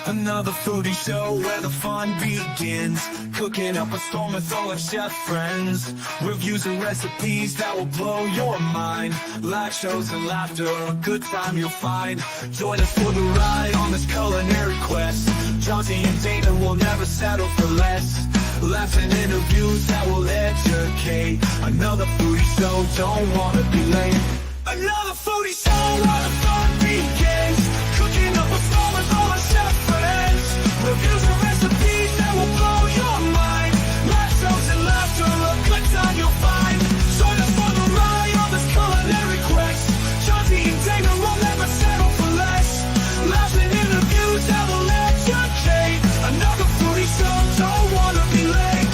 Another foodie show where the fun begins. Cooking up a storm with all our chef friends. Reviews and recipes that will blow your mind. Live shows and laughter, a good time you'll find. Join us for the ride on this culinary quest. Johnny and Dana will never settle for less. Laughs and interviews that will educate. Another foodie show, don't wanna be late. Another foodie show where the fun begins. Cooking up a storm with all our chef friends. Reviews and recipes that will blow your mind. Live shows and laughter, a good time you'll find. Join us for the ride on this culinary quest. Johnny and Dana will never settle for less. Laughs and interviews that will educate. Another foodie show, don't wanna be late.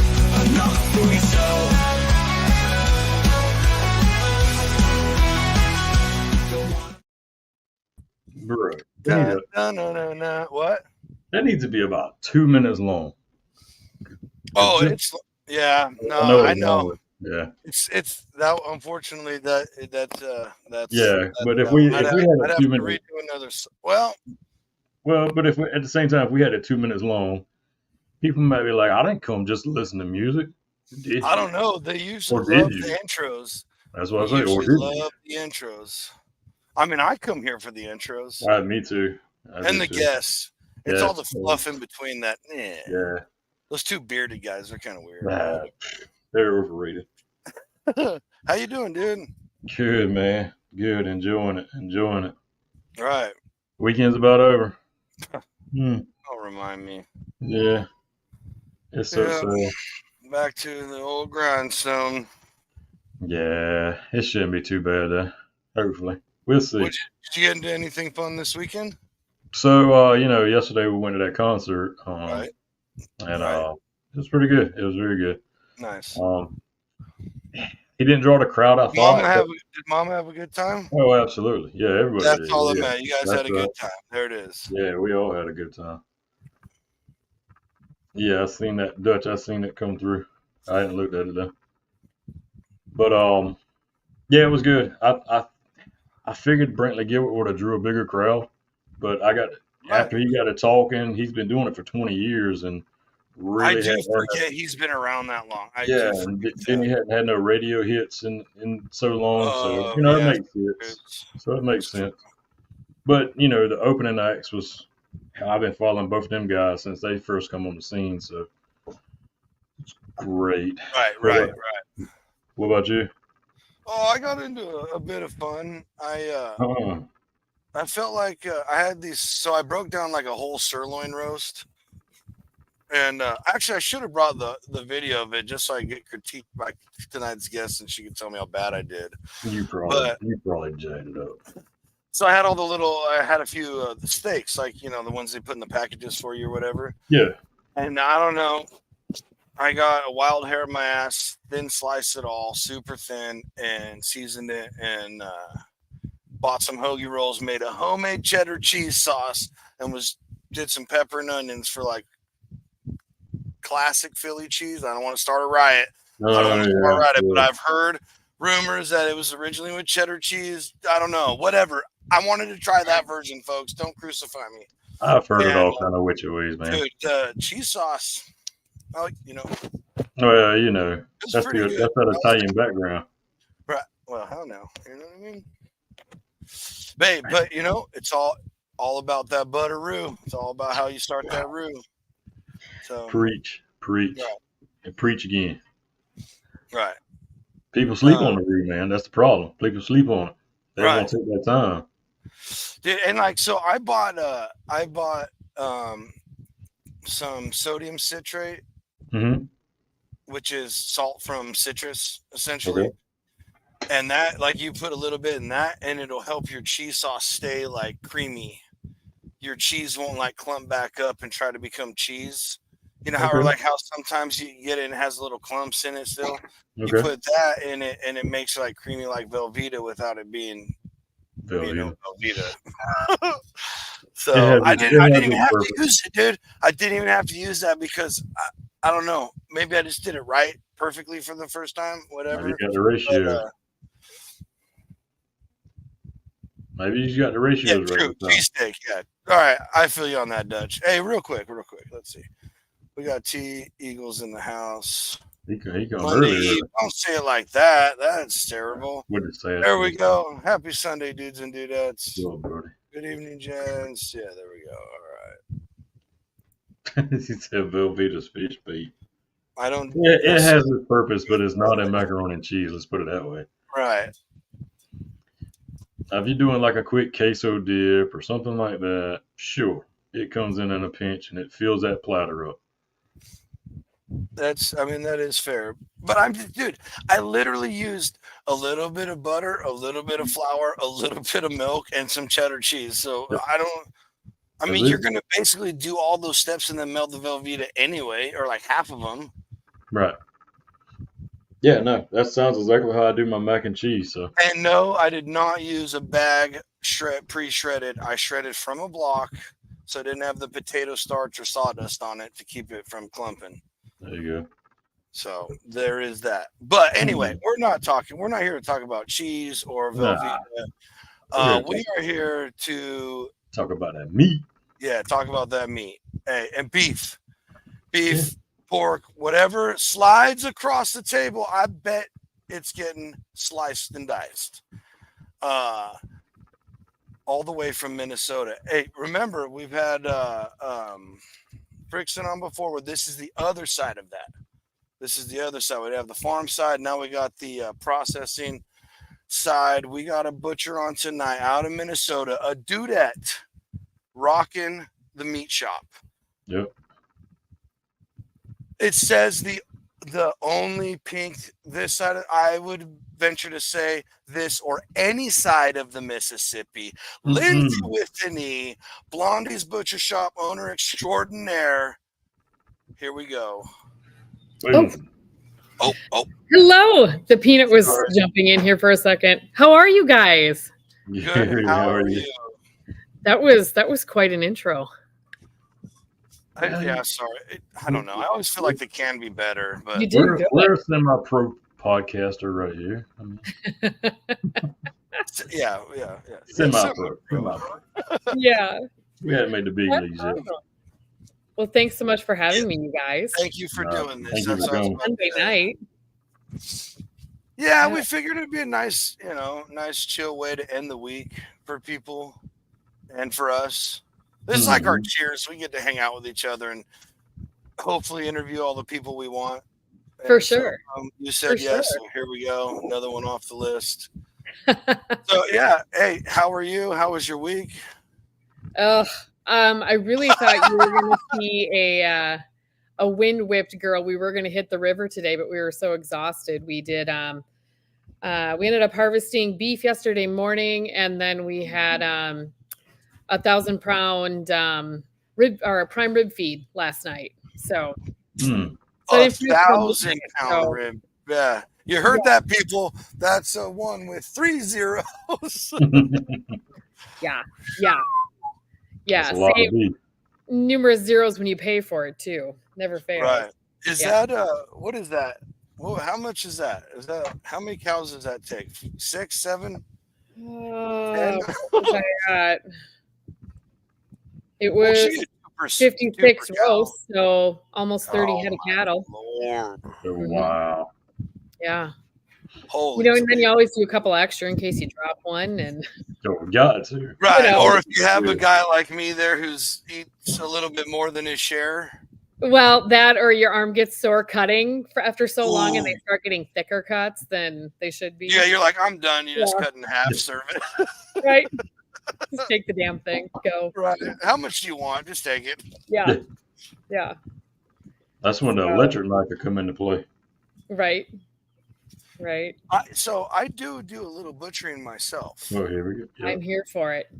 Another foodie show. Bro, What? that needs to be about 2 minutes long. Oh, Just- I know. Yeah, It's that. Unfortunately, that's yeah. But if we had I'd a have few to minutes, redo another. Well, but if we, at the same time, if we had it 2 minutes long, people might be like, "I didn't come just to listen to music." Did I you? don't know. They usually Or did love you? the intros. That's what I They say. Or usually did you? love the intros. I mean, I come here for the intros Me too. I and do the too. guests. It's Yeah. all the fluff in between that. Yeah, Those two bearded guys are kind of weird. nah, they're overrated. How you doing, dude? Good, man. Good. Enjoying it. All right. Weekend's about over. Don't remind me. Yeah. It's so Yeah. sad. Back to the old grindstone. Yeah, it shouldn't be too bad though. Hopefully. We'll see. Did you get into anything fun this weekend? So yesterday we went to that concert. Right. And Right. it was pretty good. It was very good. Nice. He didn't draw the crowd I thought. Did Mom have a good time? Oh, absolutely. Yeah, everybody That's did. all that Yeah. matters. You guys That's had a good time. There it is. Yeah, we all had a good time. Yeah, I seen that Dutch. I seen it come through. I hadn't looked at it though. But yeah, it was good. I figured Brantley Gilbert would have drew a bigger crowd, but after he got to talking, he's been doing it for 20 years and really I do hadn't earned forget he's been around that long. and then he hadn't had no radio hits in so long, so Oh, it yeah. makes sense. So it makes sense. But the opening acts was. I've been following both of them guys since they first come on the scene, so it's great. Right. What about you? Oh, I got into a bit of fun. I felt like I had these, so I broke down like a whole sirloin roast. And actually, I should have brought the video of it just so I get critiqued by tonight's guest and she could tell me how bad I did. You probably jacked it up. So I had I had a few the steaks, like, the ones they put in the packages for you or whatever. Yeah. And I don't know, I got a wild hair in my ass, thin sliced it all, super thin, and seasoned it, and bought some hoagie rolls, made a homemade cheddar cheese sauce, and did some pepper and onions for like classic Philly cheese. I don't want to start a riot. But I've heard rumors that it was originally with cheddar cheese. I don't know, whatever. I wanted to try that version, folks. Don't crucify me. I've heard it all kind of which ways, man. Dude, cheese sauce. Oh, Well, that's pretty good. good. That's that Italian background. Right. Well, hell no. You know what I mean? Babe, but it's all about that butter roux. It's all about how you start that roux. So Preach, Right. and preach again. Right. People sleep on the roux, man. That's the problem. People sleep on it. They Right. won't take that time. Dude, and so I bought some sodium citrate, Mm-hmm. which is salt from citrus, essentially. Okay. And that, like, you put a little bit in that, and it'll help your cheese sauce stay like creamy. Your cheese won't like clump back up and try to become cheese. How sometimes you get it and it has little clumps in it still. You put that in it and it makes it like creamy like Velveeta without it being Velveeta. So I didn't even have to use it, dude. I didn't even have to use that because I don't know. Maybe I just did it right perfectly for the first time. Whatever. You got the ratio. Maybe you got the Yeah, ratios right. true. this time. Cheesesteak. Yeah. All right. I feel you on that, Dutch. Hey, real quick. Let's see. We got T Eagles in the house. He come Monday early. Eve. Don't say it like that. That's terrible. What did say? There we go. Happy Sunday, dudes and dudettes. Go, buddy. Good evening, gents. Yeah, there we go. All right. He said Velveeta's fish bait. I don't. Yeah, it has its purpose, but it's not in macaroni and cheese. Let's put it that way. Right. Now, if you're doing like a quick queso dip or something like that, sure, it comes in a pinch and it fills that platter up. That is fair. But dude, I literally used a little bit of butter, a little bit of flour, a little bit of milk, and some cheddar cheese. So Yep. you're going to basically do all those steps and then melt the Velveeta anyway, or like half of them. Right. Yeah, no, that sounds exactly how I do my mac and cheese. So. And no, I did not use a bag pre-shredded. I shredded from a block, so it didn't have the potato starch or sawdust on it to keep it from clumping. There you go. So there is that. But anyway, we're not here to talk about cheese or Velveeta. We are here to talk about that meat. Yeah, talk about that meat. Hey, and beef, pork, whatever slides across the table, I bet it's getting sliced and diced. All the way from Minnesota. Hey, remember, we've had Frickson on before, where this is the other side of that. This is the other side. We have the farm side. Now we got the processing side. We got a butcher on tonight out of Minnesota, a dudette rocking the meat shop. Yep. It says the only pink this side. I would venture to say this or any side of the Mississippi. Mm-hmm. Lindsey with an E, Blondies Butcher Shop owner extraordinaire. Here we go. Oh. Hello. The peanut was jumping in here for a second. How are you guys? Good. How are you? That was quite an intro. Yeah, sorry. I don't know. I always feel like they can be better, but you did we're a semi-pro podcaster right here. Yeah. Semi-pro. Yeah. We hadn't made the big leagues yet. Well, thanks so much for having me, you guys. Thank you for doing this. Thank you for coming. Sunday night. Yeah, we figured it'd be a nice chill way to end the week for people and for us. This is like our cheers. We get to hang out with each other and hopefully interview all the people we want. For sure. So, you said yes, so here we go. Another one off the list. So yeah, hey, how are you? How was your week? I really thought you were going to see a wind-whipped girl. We were going to hit the river today, but we were so exhausted. We did. We ended up harvesting beef yesterday morning, and then we had 1,000-pound rib or a prime rib feed last night. So, 1,000-pound rib. Yeah, you heard that, people. That's a one with 3 zeros. Yeah. Save numerous zeros when you pay for it too. Never fails. Right. Is that what is that? Well, how much is that? Is that how many cows does that take? 6, 7? It was 56 roasts, so almost 30 head of cattle. Lord. Wow. Yeah. Holy and then you always do a couple extra in case you drop one. And got to. Right. Or if you have a guy like me there who's eats a little bit more than his share. Well, that or your arm gets sore cutting after so long and they start getting thicker cuts than they should be. Yeah, you're like, I'm done. You just cut in half, serve it. Right. Just take the damn thing. Go. Right. How much do you want? Just take it. Yeah. Yeah. That's when the electric knife could come into play. Right. So I do a little butchering myself. Oh, here we go. Yep. I'm here for it.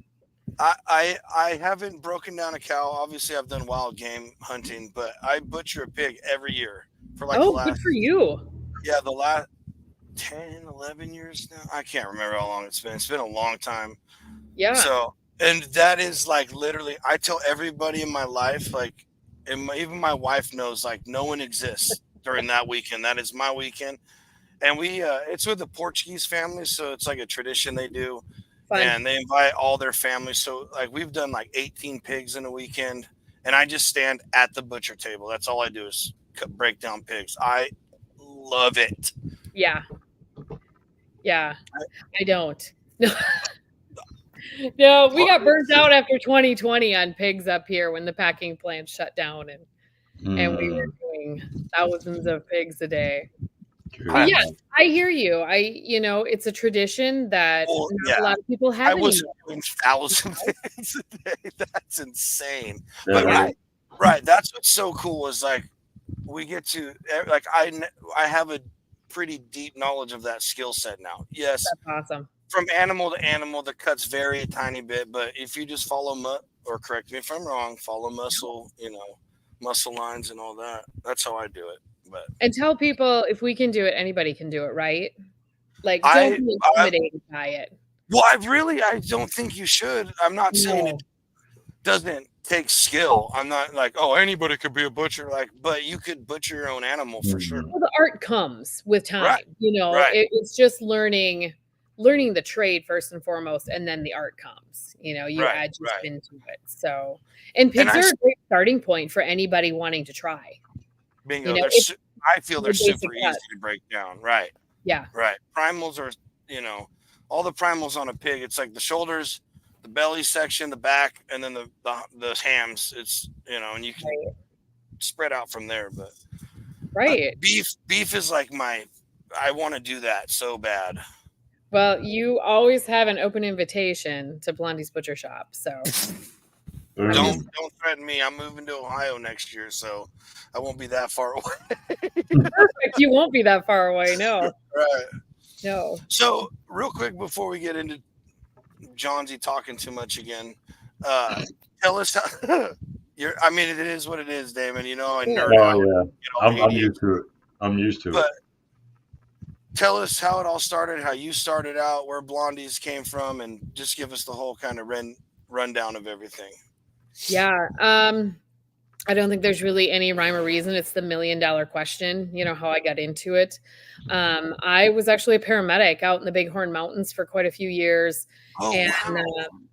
I haven't broken down a cow. Obviously, I've done wild game hunting, but I butcher a pig every year for like the last. Good for you. Yeah, the last 10, 11 years now. I can't remember how long it's been. It's been a long time. Yeah. So, and that is like literally, I tell everybody in my life, like, even my wife knows, like, no one exists during that weekend. That is my weekend. And we, it's with the Portuguese family, so it's like a tradition they do. Fun. and they invite all their families. So like we've done like 18 pigs in a weekend, and I just stand at the butcher table. That's all I do is break down pigs. I love it. Yeah. Yeah. I don't. No. No, we got burnt out after 2020 on pigs up here when the packing plant shut down, and we were doing thousands of pigs a day. But yeah, I hear you. It's a tradition that not a lot of people have. I was doing 1,000 pigs a day. That's insane. Yeah, But right, that's what's so cool is like we get to like I have a pretty deep knowledge of that skill set now. Yes, that's awesome. From animal to animal, the cuts vary a tiny bit, but if you just follow or correct me if I'm wrong, follow muscle lines and all that. That's how I do it. But and tell people if we can do it, anybody can do it, right? Like, don't be intimidated by it. Well, I don't think you should. I'm not saying it doesn't take skill. I'm not like, oh, anybody could be a butcher, but you could butcher your own animal for sure. Well, the art comes with time. Right. It's just learning the trade first and foremost, and then the art comes. You add your spin to it. So, and pigs are a great starting point for anybody wanting to try. Bingo. I feel they're super easy to break down. Right. Yeah. Right. Primals are, all the primals on a pig. It's like the shoulders, the belly section, the back, and then the hams. It's, and you can spread out from there. But beef is like I want to do that so bad. Well, you always have an open invitation to Blondies Butcher Shop. So don't threaten me. I'm moving to Ohio next year, so I won't be that far away. Perfect. You won't be that far away. No. Right. No. So real quick before we get into Johnsy talking too much again, tell us how it is what it is, Damon. I nerd out. I'm used to it. I'm used to it. But tell us how it all started, how you started out, where Blondies came from, and just give us the whole kind of rundown of everything. Yeah. I don't think there's really any rhyme or reason. It's the $1 million question, how I got into it. I was actually a paramedic out in the Bighorn Mountains for quite a few years. I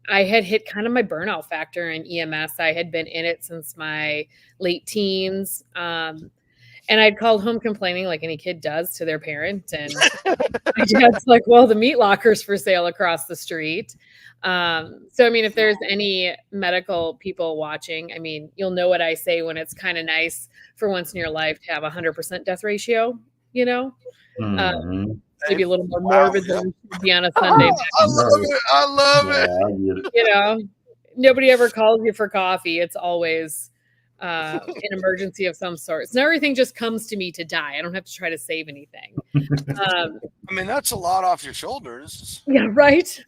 had hit kind of my burnout factor in EMS. I had been in it since my late teens. And I'd called home complaining like any kid does to their parent. And my dad's like, well, the meat locker's for sale across the street. If there's any medical people watching, you'll know what I say when it's kind of nice for once in your life to have 100% death ratio, maybe a little more morbid than be on a Sunday. I love it. I get it. Nobody ever calls you for coffee. It's always an emergency of some sort. So everything just comes to me to die. I don't have to try to save anything. That's a lot off your shoulders. Yeah, right.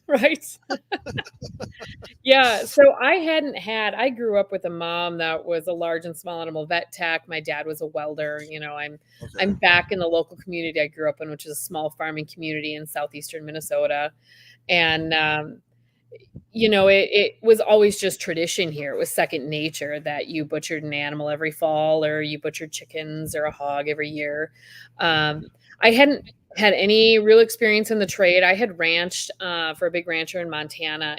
Yeah. So I grew up with a mom that was a large and small animal vet tech. My dad was a welder. I'm back in the local community I grew up in, which is a small farming community in southeastern Minnesota. And, it was always just tradition here. It was second nature that you butchered an animal every fall, or you butchered chickens or a hog every year. I hadn't had any real experience in the trade. I had ranched for a big rancher in Montana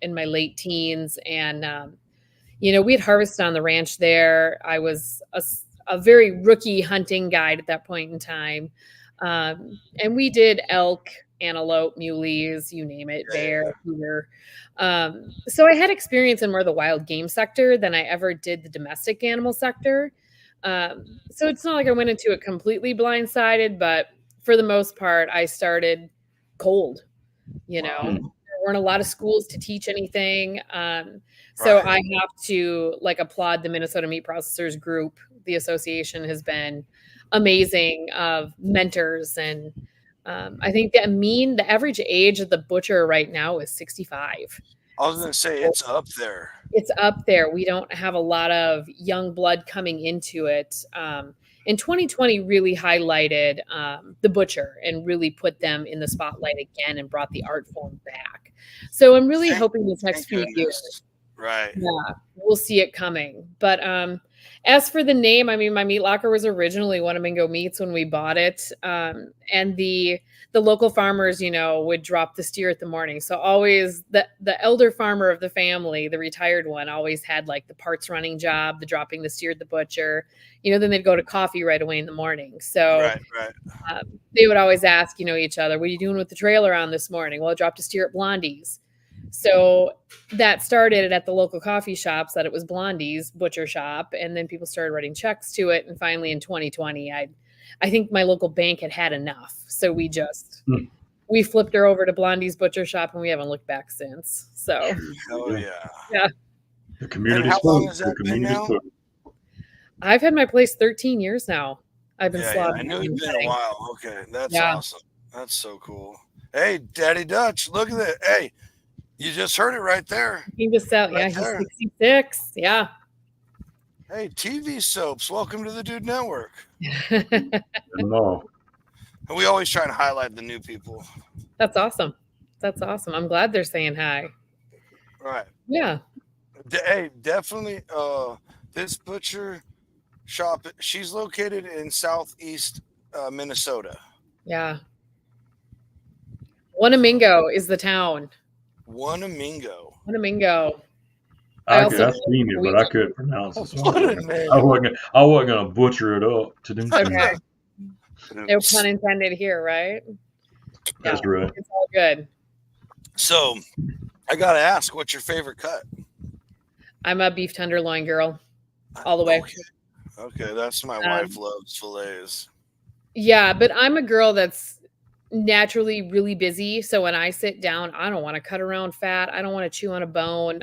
in my late teens. And, we had harvested on the ranch there. I was a very rookie hunting guide at that point in time. And we did elk, antelope, muleys, you name it, bear, deer. So I had experience in more of the wild game sector than I ever did the domestic animal sector. So it's not like I went into it completely blindsided, but for the most part, I started cold. There weren't a lot of schools to teach anything. So I have to applaud the Minnesota Meat Processors Group. The association has been amazing of mentors, and I think the average age of the butcher right now is 65. I was going to say it's up there. It's up there. We don't have a lot of young blood coming into it. And 2020 really highlighted the butcher and really put them in the spotlight again and brought the art form back. So I'm really hoping this next few years, right? Yeah, we'll see it coming. But As for the name, I mean, my meat locker was originally Wanamingo Meats when we bought it, and the local farmers, would drop the steer at the morning. So always the elder farmer of the family, the retired one, always had like the parts running job, the dropping the steer at the butcher. Then they'd go to coffee right away in the morning. So Right. they would always ask, each other, "What are you doing with the trailer on this morning?" "Well, I dropped a steer at Blondies." So that started at the local coffee shops that it was Blondies Butcher Shop, and then people started writing checks to it. And finally, in 2020, I think my local bank had enough, so we flipped her over to Blondie's Butcher Shop, and we haven't looked back since. So, Oh yeah. yeah, The community. how long has that been now? I've had my place 13 years now. I've been Yeah, slaughtering. I know it's been a while. Okay, that's Yeah. awesome. That's so cool. Hey, Daddy Dutch, look at that. Hey, you just heard it right there. He was out. Right He's there. 66. Yeah. Hey, TV soaps, welcome to the Dude Network. No. And we always try and highlight the new people. That's awesome. That's awesome. I'm glad they're saying hi. Right. Yeah. Hey, definitely. This butcher shop, she's located in southeast Minnesota. Yeah. Wanamingo is the town. Wanamingo. Wanamingo. I've seen it, but I couldn't pronounce it. So What a name. I wasn't gonna butcher it up to them. Okay. No pun intended here, right? That's right. It's all good. So, I gotta ask, what's your favorite cut? I'm a beef tenderloin girl, all the way. Okay, that's my wife loves fillets. Yeah, but I'm a girl that's naturally really busy. So when I sit down, I don't want to cut around fat. I don't want to chew on a bone.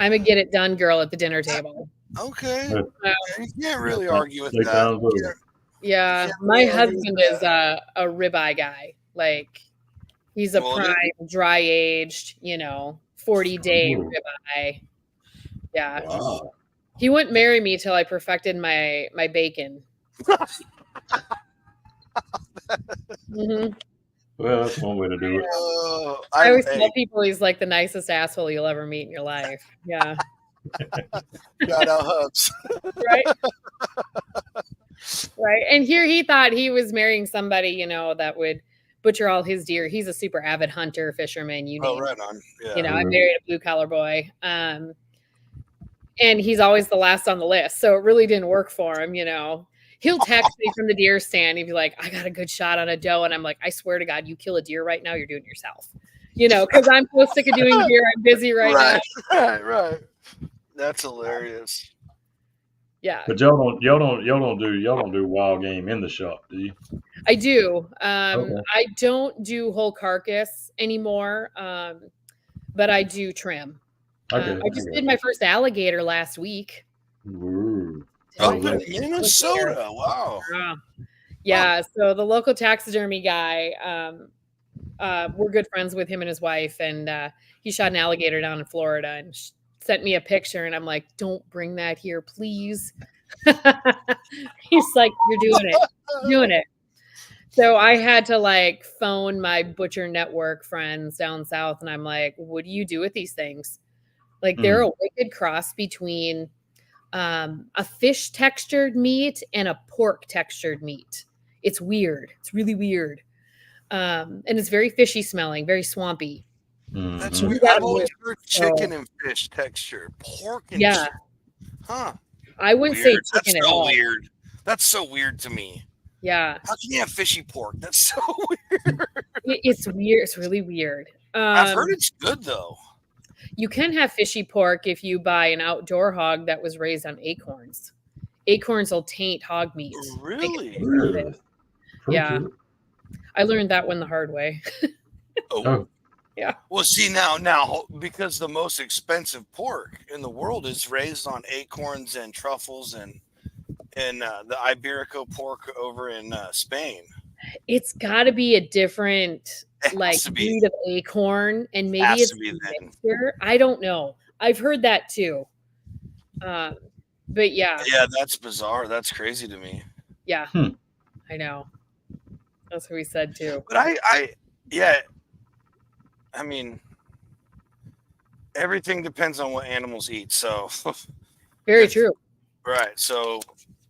I'm a get it done girl at the dinner table. Okay. Yeah. You can't really argue with that. Yeah, my husband is a ribeye guy. Like, he's a prime, dry aged, 40-day ribeye. Yeah. Wow. He wouldn't marry me till I perfected my bacon. Mm-hmm. Well, that's one way to do it. I always tell people he's like the nicest asshole you'll ever meet in your life. Yeah. Shout out Hubs. Right. Right. And here he thought he was marrying somebody, that would butcher all his deer. He's a super avid hunter, fisherman. Right on. Yeah. I married a blue collar boy. And he's always the last on the list. So it really didn't work for him, He'll text me from the deer stand. He'd be like, "I got a good shot on a doe." And I'm like, "I swear to God, you kill a deer right now, you're doing it yourself." Because I'm so sick of doing deer. I'm busy right now. Right. That's hilarious. Yeah. But y'all don't do wild game in the shop, do you? I do. Okay. I don't do whole carcass anymore. But I do trim. Okay. I just did my first alligator last week. Ooh. Up in Minnesota. Wow. Yeah. So the local taxidermy guy, we're good friends with him and his wife, and he shot an alligator down in Florida and sent me a picture, and I'm like, "Don't bring that here, please." He's like, "You're doing it. So I had to phone my butcher network friends down south, and I'm like, "What do you do with these things?" They're a wicked cross between a fish textured meat and a pork textured meat. It's weird. It's really weird. And it's very fishy smelling, very swampy. That's weird. I've always heard chicken and fish texture. Pork and chicken. Huh. I wouldn't say chicken at all. Weird. That's so weird to me. Yeah. How can you have fishy pork? That's so weird. It's weird. It's really weird. I've heard it's good though. You can have fishy pork if you buy an outdoor hog that was raised on acorns. Acorns will taint hog meat. Really? Yeah. I learned that one the hard way. Oh. Yeah. Well, see now, because the most expensive pork in the world is raised on acorns and truffles and the Iberico pork over in Spain. It's got to be a different breed of acorn, and maybe it's a mixture. I don't know. I've heard that too. But yeah. Yeah, that's bizarre. That's crazy to me. Yeah. I know. That's what we said too. But I mean, everything depends on what animals eat. So very true. Right. So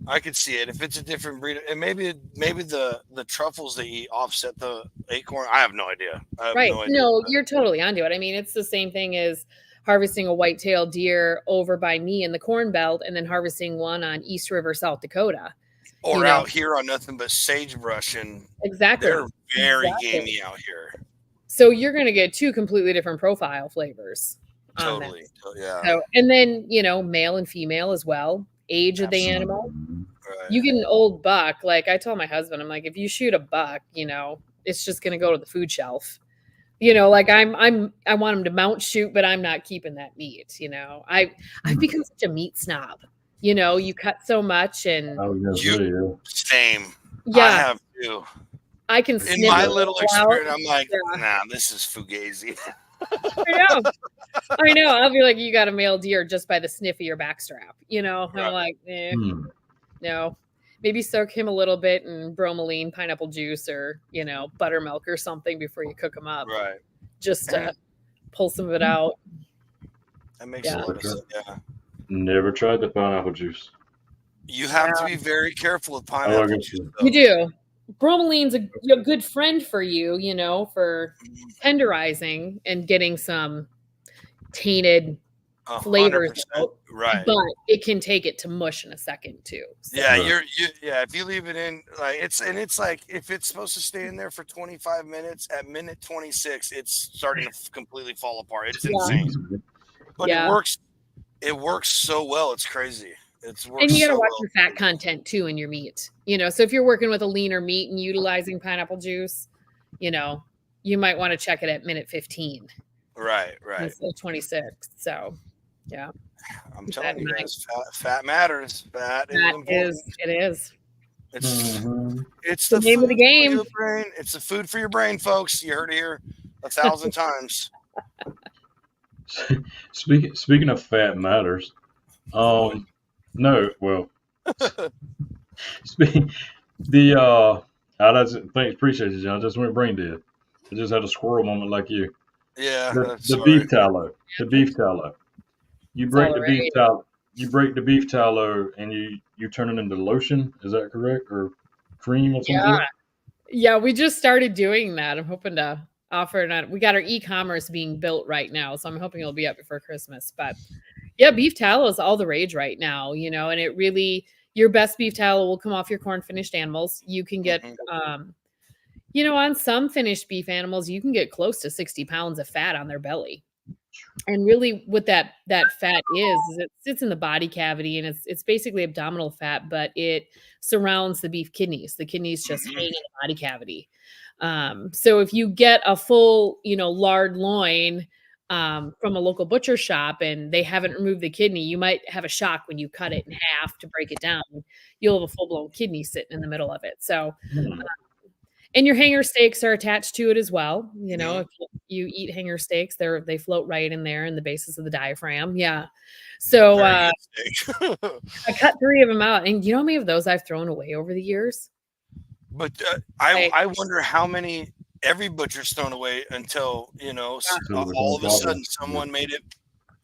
I could see it if it's a different breed, and maybe the truffles they eat offset the acorn. I have no idea. I have Right. no idea. No, you're totally onto it. I mean, it's the same thing as harvesting a white-tailed deer over by me in the Corn Belt and then harvesting one on East River, South Dakota. Or You know? out here on nothing but sagebrush, and Exactly. they're very Exactly. gamey out here. So you're going to get two completely different profile flavors. On Totally. that. Yeah. So, and then, male and female as well. Age of the animal. Right. You get an old buck. Like I told my husband, I'm like, if you shoot a buck, it's just going to go to the food shelf. Like I want him to mount shoot, but I'm not keeping that meat. I've become such a meat snob. You cut so much, and same. Yeah, I have too. I can. In my little experience, I'm like, nah, this is fugazi. I know. I'll be like, you got a male deer just by the sniff of your backstrap. Right. I'm like, no. Maybe soak him a little bit in bromelain, pineapple juice, or buttermilk or something before you cook him up. Right. Just pull some of it out. That makes a lot of sense. Yeah. Never tried the pineapple juice. You have to be very careful with pineapple juice. You do. Bromelaine's a good friend for you, for tenderizing and getting some tainted flavors out, right? But it can take it to mush in a second too. So. Yeah, if you leave it in, like it's like if it's supposed to stay in there for 25 minutes, at minute 26, it's starting to completely fall apart. It's insane, but it works. It works so well. It's crazy. And you got to watch the fat content too in your meat. So if you're working with a leaner meat and utilizing pineapple juice, you might want to check it at minute 15. Right. Instead of 26. So, yeah. I'm telling you guys, fat matters. Fat is important. It is. It's the name of the game. It's the food for your brain, folks. You heard it here 1,000 times. Speaking of fat matters, no, well, appreciate you, John. I just went brain dead. I just had a squirrel moment like you. Yeah, the beef tallow. The beef tallow. You break the beef tallow. You break the beef tallow and you turn it into lotion. Is that correct, or cream or something? Yeah. We just started doing that. I'm hoping to offer it. We got our e-commerce being built right now, so I'm hoping it'll be up before Christmas. But yeah, beef tallow is all the rage right now. And it really, your best beef tallow will come off your corn finished animals. You can get. On some finished beef animals, you can get close to 60 pounds of fat on their belly. And really what that fat is it sits in the body cavity, and it's basically abdominal fat, but it surrounds the beef kidneys. The kidneys just hang in the body cavity. So if you get a full, lard loin from a local butcher shop and they haven't removed the kidney, you might have a shock when you cut it in half to break it down. You'll have a full-blown kidney sitting in the middle of it. So and your hanger steaks are attached to it as well. If you eat hanger steaks, they float right in there in the basis of the diaphragm. Yeah. So I cut 3 of them out, and how many of those I've thrown away over the years? But I wonder how many every butcher's thrown away until all of a sudden someone made it.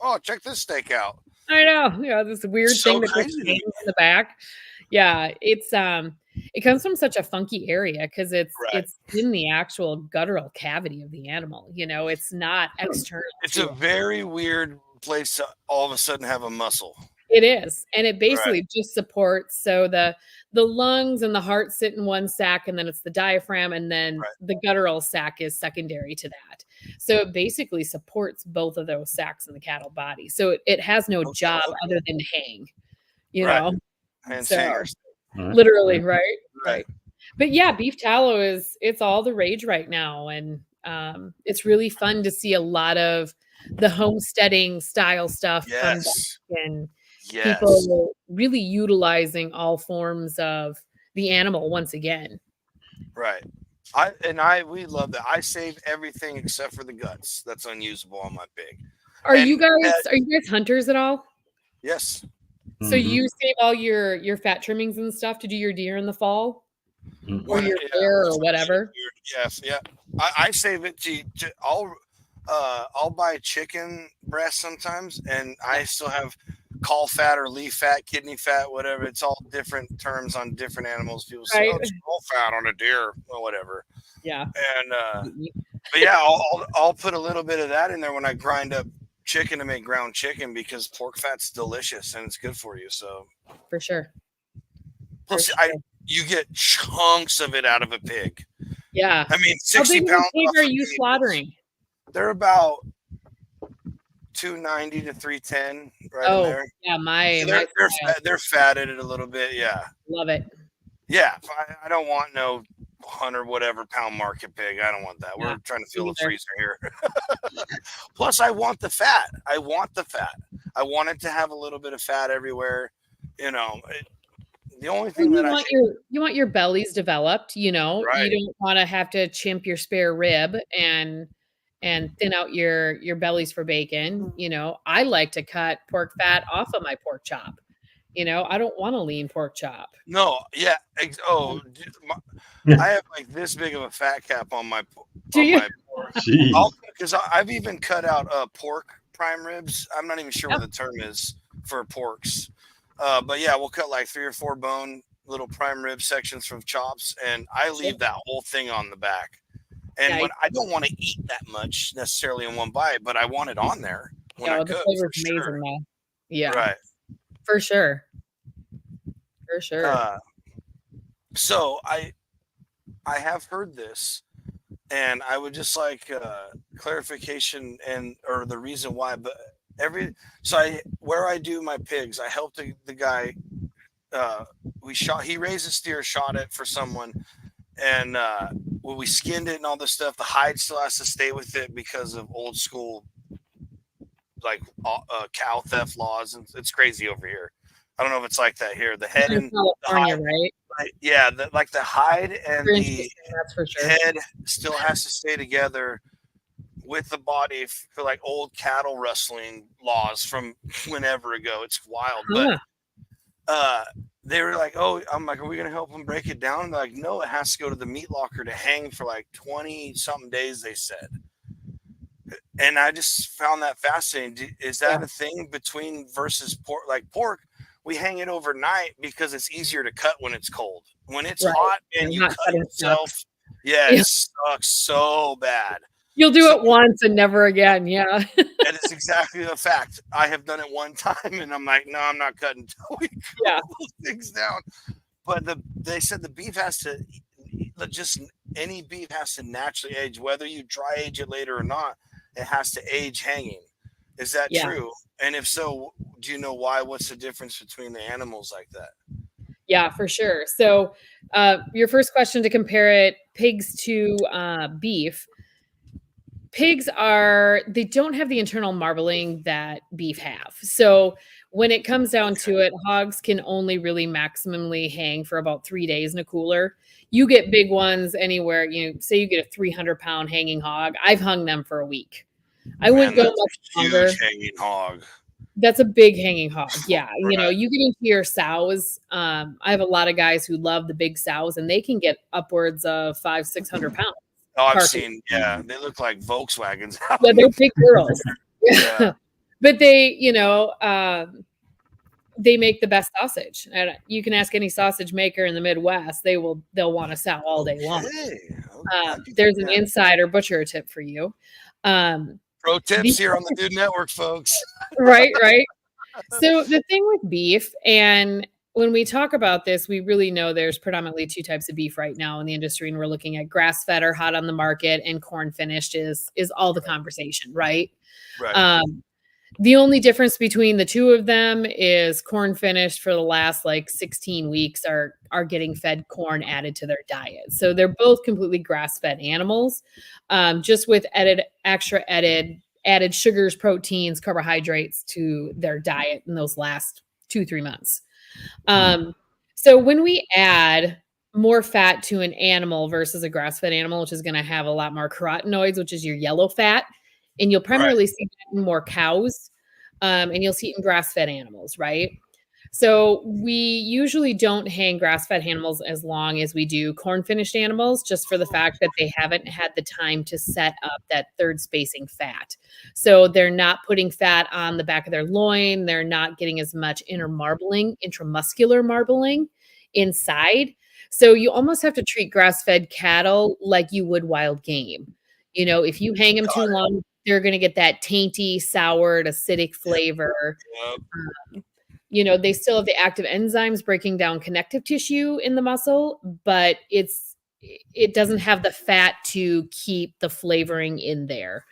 Oh, check this steak out! I know. Yeah, this weird thing that goes in the back. Yeah, it comes from such a funky area because it's in the actual guttural cavity of the animal. It's not external. It's a very weird place to all of a sudden have a muscle. It is, and it basically just supports. So the lungs and the heart sit in one sac, and then it's the diaphragm, and then the guttural sac is secondary to that. So it basically supports both of those sacs in the cattle body. So it has no job other than to hang. And hangers. Literally, right. But yeah, beef tallow it's all the rage right now, and it's really fun to see a lot of the homesteading style stuff come back, and people really utilizing all forms of the animal once again. Right. We love that. I save everything except for the guts. That's unusable on my pig. Are you guys hunters at all? Yes. So you save all your fat trimmings and stuff to do your deer in the fall, or your bear or whatever. Yes, yeah. I save it to I'll buy chicken breast sometimes, and I still have caul fat or leaf fat, kidney fat, whatever. It's all different terms on different animals. People say, Right. "Oh, it's caul fat on a deer," or whatever. Yeah. And but yeah, I'll put a little bit of that in there when I grind up chicken to make ground chicken, because pork fat's delicious and it's good for you. So For sure. plus, For sure. you get chunks of it out of a pig. Yeah. I mean, How 60 big of a pounds. pig off are a you pig, slaughtering? they're about 290 to 310, right in there. Yeah, They're fatted a little bit. Yeah. love it. Yeah, I don't want no 100 whatever pound market pig. I don't want that. Yeah, We're trying to fill me the neither. freezer here. Plus, I want the fat. I want it to have a little bit of fat everywhere. You know, the only thing Well, that you want your bellies developed, you know. Right. You don't want to have to chimp your spare rib and thin out your bellies for bacon. You know, I like to cut pork fat off of my pork chop. You know, I don't want a lean pork chop. No, yeah. I have like this big of a fat cap on my Do you? pork. Jeez. Because I've even cut out pork prime ribs. I'm not even sure Yep. what the term is for porks. But yeah, we'll cut like 3 or 4 bone little prime rib sections from chops, and I leave that whole thing on the back. And Yeah, when I don't want to eat that much necessarily in one bite, but I want it on there when I the cook. flavor's For amazing sure. though. Yeah, Right. for sure. For sure. So I have heard this, and I would just like clarification or the reason why. But where I do my pigs, I helped the guy. He raised a steer, shot it for someone, and when we skinned it and all this stuff, the hide still has to stay with it because of old school like cow theft laws, and it's crazy over here. I don't know if it's like that here. The head In and California, the hide, right? yeah, like the hide and the That's for sure. head still has to stay together with the body for like old cattle rustling laws from whenever ago. It's wild. But they were like, "Oh," I'm like, "Are we gonna help them break it down?" And they're like, "No, it has to go to the meat locker to hang for like 20 something days," they said. And I just found that fascinating. Is that a thing between versus pork? Like pork, we hang it overnight because it's easier to cut when it's cold. When it's hot and you cut yourself, it sucks so bad. You'll do it once and never again. Yeah. That is exactly the fact. I have done it one time, and I'm like, no, I'm not cutting until we cool those things down. But they said the beef has to any beef has to naturally age, whether you dry age it later or not. It has to age hanging. Is that true? And if so, do you know why? What's the difference between the animals like that? Yeah, for sure. So your first question, to compare it, pigs to beef. Pigs they don't have the internal marbling that beef have. So when it comes down to it, hogs can only really maximally hang for about 3 days in a cooler. You get big ones anywhere, say you get a 300-pound hanging hog. I've hung them for a week. I wouldn't go much longer. Huge hanging hog. That's a big hanging hog. Yeah. You get into your sows. I have a lot of guys who love the big sows, and they can get upwards of 500-600 pounds. Oh, I've seen, they look like Volkswagens. Yeah, they're big girls. But they, they make the best sausage. And you can ask any sausage maker in the Midwest, they'll want to sow all day long. There's an insider butcher tip for you. Pro tips here on the Dude Network, folks. Right. So the thing with beef, and when we talk about this, we really know there's predominantly 2 types of beef right now in the industry, and we're looking at grass-fed or hot on the market, and corn finished is all the conversation, right? The only difference between the 2 of them is corn finished for the last like 16 weeks are getting fed corn added to their diet. So they're both completely grass-fed animals, just with added sugars, proteins, carbohydrates to their diet in those last 2-3 months. So when we add more fat to an animal versus a grass-fed animal, which is going to have a lot more carotenoids, which is your yellow fat, and you'll primarily see that in more cows, and you'll see it in grass-fed animals, right? So we usually don't hang grass-fed animals as long as we do corn-finished animals, just for the fact that they haven't had the time to set up that third spacing fat. So they're not putting fat on the back of their loin. They're not getting as much intramuscular marbling inside. So you almost have to treat grass-fed cattle like you would wild game. If you hang them too long, they're going to get that tainty, soured, acidic flavor. They still have the active enzymes breaking down connective tissue in the muscle, but it doesn't have the fat to keep the flavoring in there.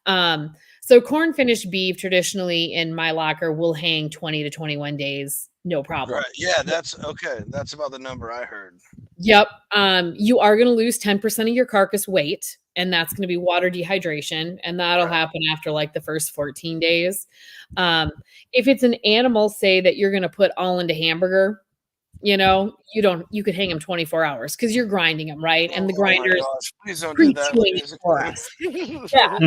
So corn finished beef traditionally in my locker will hang 20 to 21 days, no problem. Right. Yeah, that's okay. That's about the number I heard. Yep. You are going to lose 10% of your carcass weight, and that's going to be water dehydration, and that'll happen after like the first 14 days. If it's an animal, say that you're going to put all into hamburger, you could hang them 24 hours because you're grinding them, right? And the grinders please don't do that for us. Yeah.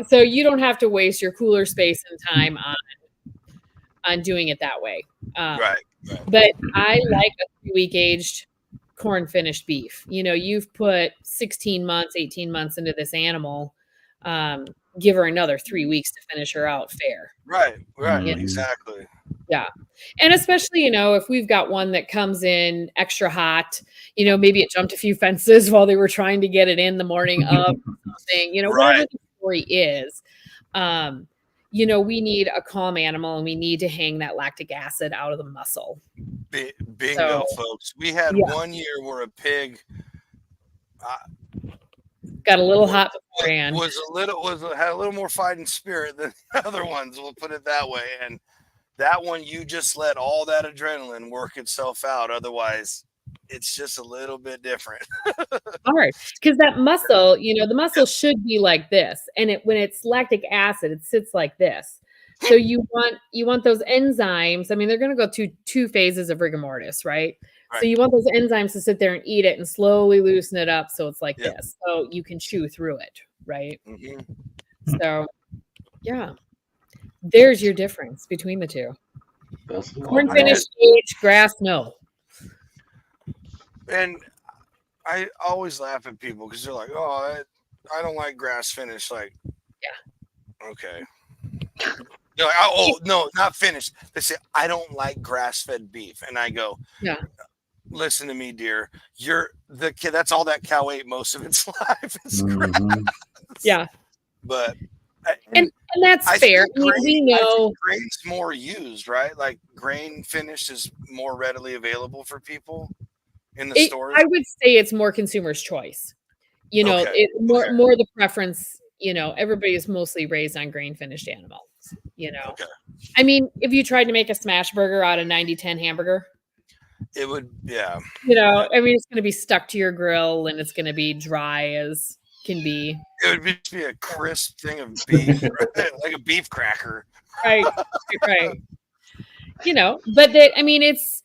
So you don't have to waste your cooler space and time on doing it that way. Right. But I like a 3-week aged corn finished beef. You've put 16 months, 18 months into this animal. Give her another 3 weeks to finish her out fair. Right. Exactly. Yeah. And especially, if we've got one that comes in extra hot, maybe it jumped a few fences while they were trying to get it in the morning of something, whatever the story is. We need a calm animal, and we need to hang that lactic acid out of the muscle. Bingo, folks. We had 1 year where a pig got a little hot beforehand. Had a little more fighting spirit than the other ones. We'll put it that way. And that one, you just let all that adrenaline work itself out. Otherwise, it's just a little bit different. Hard, because that muscle, the muscle should be like this, and when it's lactic acid, it sits like this. So you want those enzymes. I mean, they're going to go through 2 phases of rigor mortis, right? So you want those enzymes to sit there and eat it and slowly loosen it up, so it's like this, so you can chew through it, right? Mm-hmm. So, yeah, there's your difference between the two. Corn finished, aged, grass, no. And I always laugh at people because they're like, "Oh, I don't like grass finished." Like, yeah, okay. They're like, "Oh, no, not finished." They say, "I don't like grass-fed beef," and I go, "Yeah, listen to me, dear. You're the kid. That's all that cow ate most of its life is grass." Yeah, but and that's fair. We know grain's more used, right? Like grain finished is more readily available for people in the stores. I would say it's more consumer's choice. More the preference. Everybody is mostly raised on grain finished animals. Okay. I mean, if you tried to make a smash burger out of 90-10 hamburger, it would, yeah. I mean, it's going to be stuck to your grill, and it's going to be dry as can be. It would be a crisp thing of beef, like a beef cracker. Right. But it's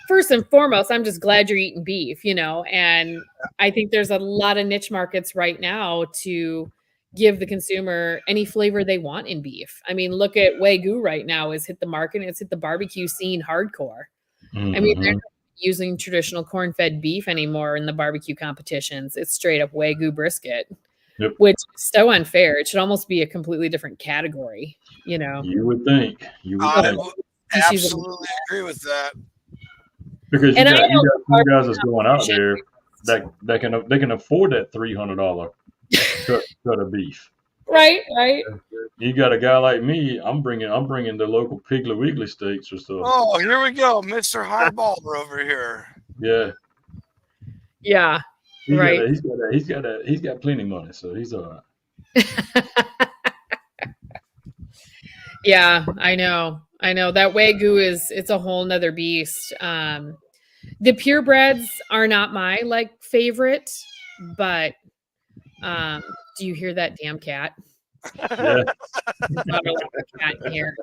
first and foremost, I'm just glad you're eating beef, and I think there's a lot of niche markets right now to give the consumer any flavor they want in beef. I mean, look at Wagyu right now has hit the market, and it's hit the barbecue scene hardcore. Mm-hmm. I mean, they're not using traditional corn-fed beef anymore in the barbecue competitions. It's straight up Wagyu brisket, which is so unfair. It should almost be a completely different category, You would think. I absolutely agree with that. Because you got guys that's going out there that can afford that $300 cut of beef. Right. You got a guy like me. I'm bringing the local Piggly Wiggly steaks or stuff. Oh, here we go, Mr. Highballer over here. Yeah. He's got plenty of money, so he's all right. Yeah, I know. That Wagyu it's a whole nother beast. The purebreds are not my favorite, but do you hear that damn cat? Yeah. Not a cat in here.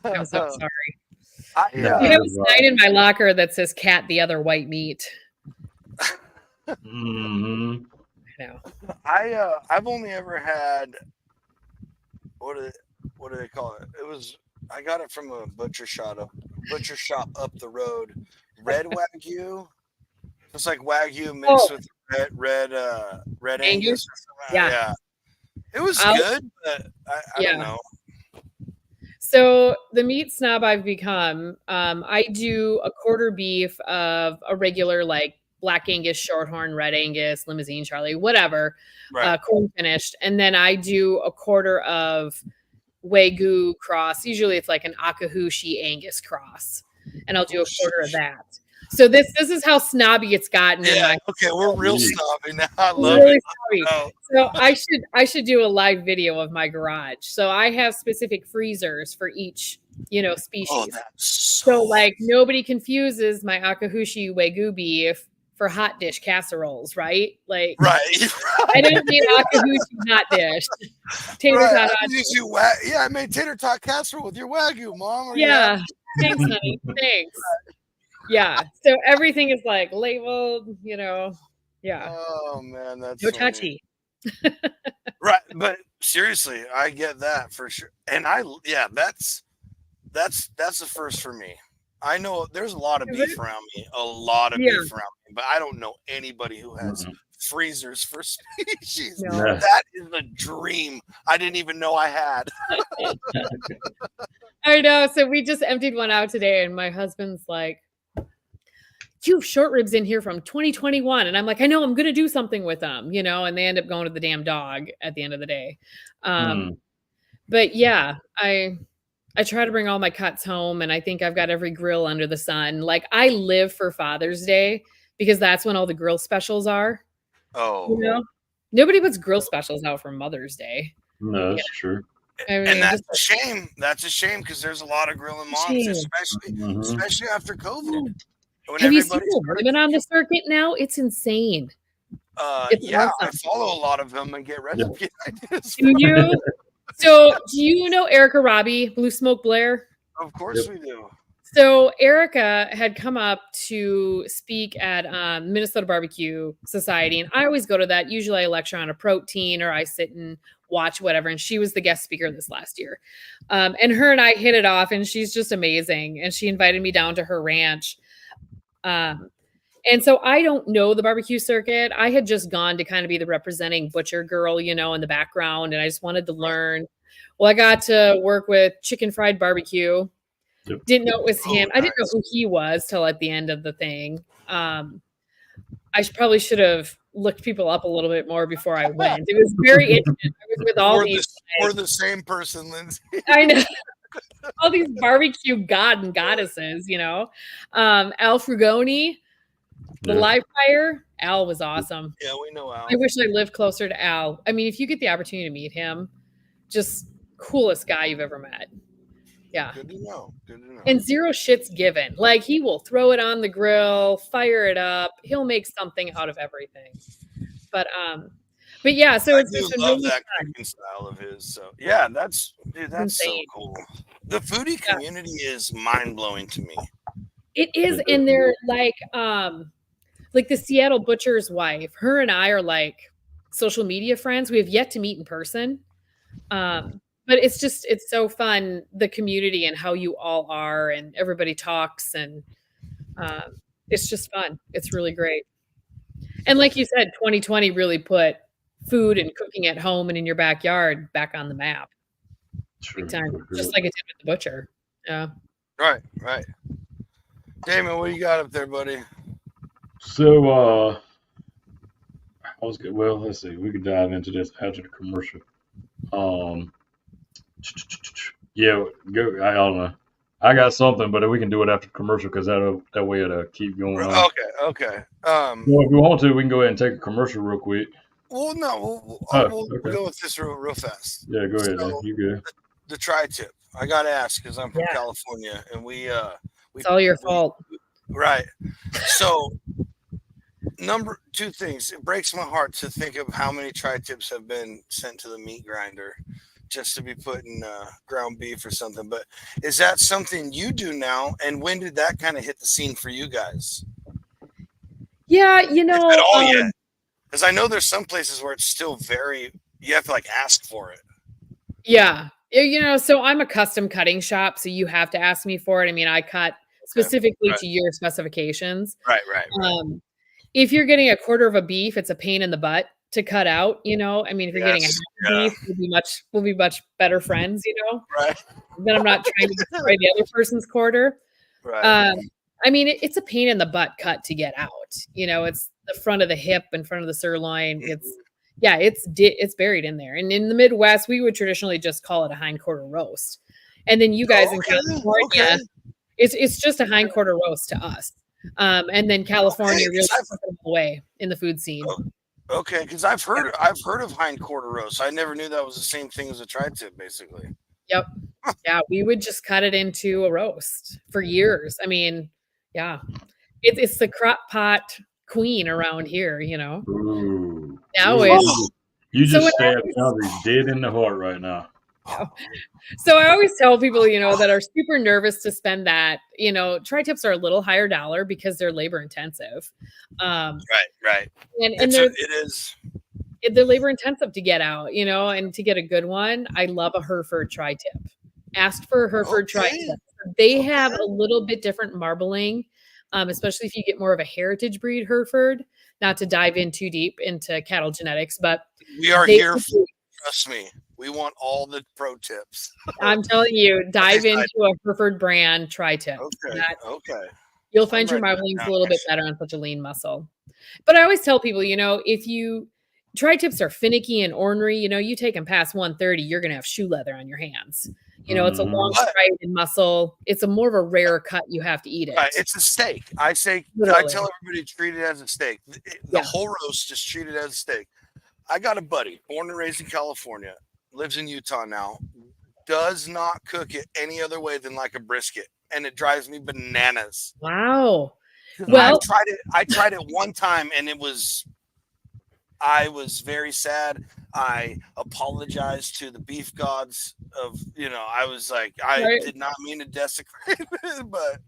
I'm so sorry. Yeah. I have a sign in my locker that says "Cat, the other white meat." Mm-hmm. I know. I've only ever had what do they call it? It was I got it from a butcher shop up the road. Red Wagyu. It's like Wagyu mixed with red Angus. Angus? Or something. Yeah. Yeah. It was I'll- good, but I don't know. So the meat snob I've become, I do a quarter beef of a regular like Black Angus, Shorthorn, Red Angus, Limousine Charlie, whatever, Right. corn finished, and then I do a quarter of Wagyu cross. Usually it's like an Akahushi Angus cross, and I'll do a quarter of that. So this is how snobby it's gotten in my. Okay, we're real snobby now. I We're love really it. snobby. Oh, So I should do a live video of my garage. So I have specific freezers for each, species. that's So like nobody confuses my Akahushi Wagyu beef for hot dish casseroles, right? Like right. I don't need Akahushi hot dish. Tater tot hot dish. I made tater tot casserole with your Wagyu, Mom. Are you Yeah. happy? Thanks, honey. Thanks. Yeah. So everything is like labeled, Yeah. Oh man, that's No funny. touchy. Right, but seriously, I get that for sure. And that's the first for me. I know there's a lot of beef around me, beef around me, but I don't know anybody who has freezers for species. No. Yeah. That is the dream I didn't even know I had. I know. So we just emptied one out today, and my husband's like, "You have short ribs in here from 2021," and I'm like, "I know. I'm gonna do something with them," and they end up going to the damn dog at the end of the day. But yeah, I try to bring all my cuts home, and I think I've got every grill under the sun. Like I live for Father's Day because that's when all the grill specials are. Oh, Nobody puts grill specials out for Mother's Day. No, that's true. I mean, and that's a shame. That's a shame because there's a lot of grilling moms, especially after COVID. Have you seen the women on the circuit now? It's insane. Yeah, awesome. I follow a lot of them and get recipe ideas. Do you? So, do you know Erica Robbie, Blue Smoke Blair? Of course we do. So, Erica had come up to speak at Minnesota Barbecue Society, and I always go to that. Usually, I lecture on a protein or I sit and watch whatever. And she was the guest speaker this last year. And her and I hit it off, and she's just amazing. And she invited me down to her ranch. And so I don't know the barbecue circuit. I had just gone to kind of be the representing butcher girl, in the background. And I just wanted to learn. Well, I got to work with Chicken Fried Barbecue. Yep. Didn't know it was him. I didn't know who he was till at the end of the thing. I probably should have looked people up a little bit more before I went. It was very interesting. I was with all these. We're the same person, Lindsey. I know. All these barbecue god and goddesses, Al Frugoni, the live fire. Al was awesome. Yeah, we know Al. I wish I lived closer to Al. I mean, if you get the opportunity to meet him, just coolest guy you've ever met. Yeah. Good to know. And zero shits given. Like he will throw it on the grill, fire it up. He'll make something out of everything. But yeah, so I it's do been love really that fun. cooking style of his. So yeah, that's so insane. cool. The foodie community is mind blowing to me. It is, and they're like the Seattle butcher's wife. Her and I are like social media friends. We have yet to meet in person. But it's so fun, the community and how you all are, and everybody talks, and it's just fun. It's really great. And like you said, 2020 really put food and cooking at home and in your backyard back on the map. True. Big time. Just like it did with the butcher. Yeah. Right. Damon, what do you got up there, buddy? So I was good. Well, let's see. We could dive into this after the commercial. Yeah, go. I don't know. I got something, but we can do it after the commercial because that way it'll keep going on. Okay. Well, if we want to, we can go ahead and take a commercial real quick. Well, no, we'll go with this real fast. Yeah, go ahead. So, you good? The tri-tip. I got to ask because I'm from California, and we it's all your fault. Right. So, number two things. It breaks my heart to think of how many tri-tips have been sent to the meat grinder just to be put in ground beef or something. But is that something you do now? And when did that kind of hit the scene for you guys? Yeah, Because I know there's some places where it's still you have to like ask for it. Yeah. So I'm a custom cutting shop, so you have to ask me for it. I mean, I cut specifically to your specifications. Right. If you're getting a quarter of a beef, it's a pain in the butt to cut out. I mean, if you're getting a half a beef, we'll be much better friends. Right. Then I'm not trying to destroy the other person's quarter. Right. I mean, it's a pain in the butt cut to get out. It's the front of the hip in front of the sirloin. It's buried in there. And in the Midwest, we would traditionally just call it a hindquarter roast. And then you guys in California, it's just a hindquarter roast to us. And then California really took it away in the food scene. Okay, because I've heard of hindquarter roast. I never knew that was the same thing as a tri-tip, basically. Yep. Yeah, we would just cut it into a roast for years. I mean, yeah, it's the crock pot queen around here. Ooh. Now You just stabbed somebody dead in the heart right now. So I always tell people, that are super nervous to spend that, tri-tips are a little higher dollar because they're labor intensive. Right. And they're labor intensive to get out, and to get a good one. I love a Hereford tri-tip. Ask for a Hereford tri-tip. They have a little bit different marbling, especially if you get more of a heritage breed Hereford. Not to dive in too deep into cattle genetics, but we are here for, trust me. We want all the pro tips. I'm telling you, dive into a Hereford brand tri-tip. Okay. You'll find your marblings a little bit better on such a lean muscle. But I always tell people, if you tri-tips are finicky and ornery, you take them past 130, you're going to have shoe leather on your hands. It's a long striated muscle. It's a more of a rare cut. You have to eat it. Right. It's a steak. I tell everybody treat it as a steak. The whole roast, just treat it as a steak. I got a buddy born and raised in California, lives in Utah now, does not cook it any other way than like a brisket. And it drives me bananas. Wow. Well, I tried it one time and I was very sad. I apologized to the beef gods I was like, did not mean to desecrate it, but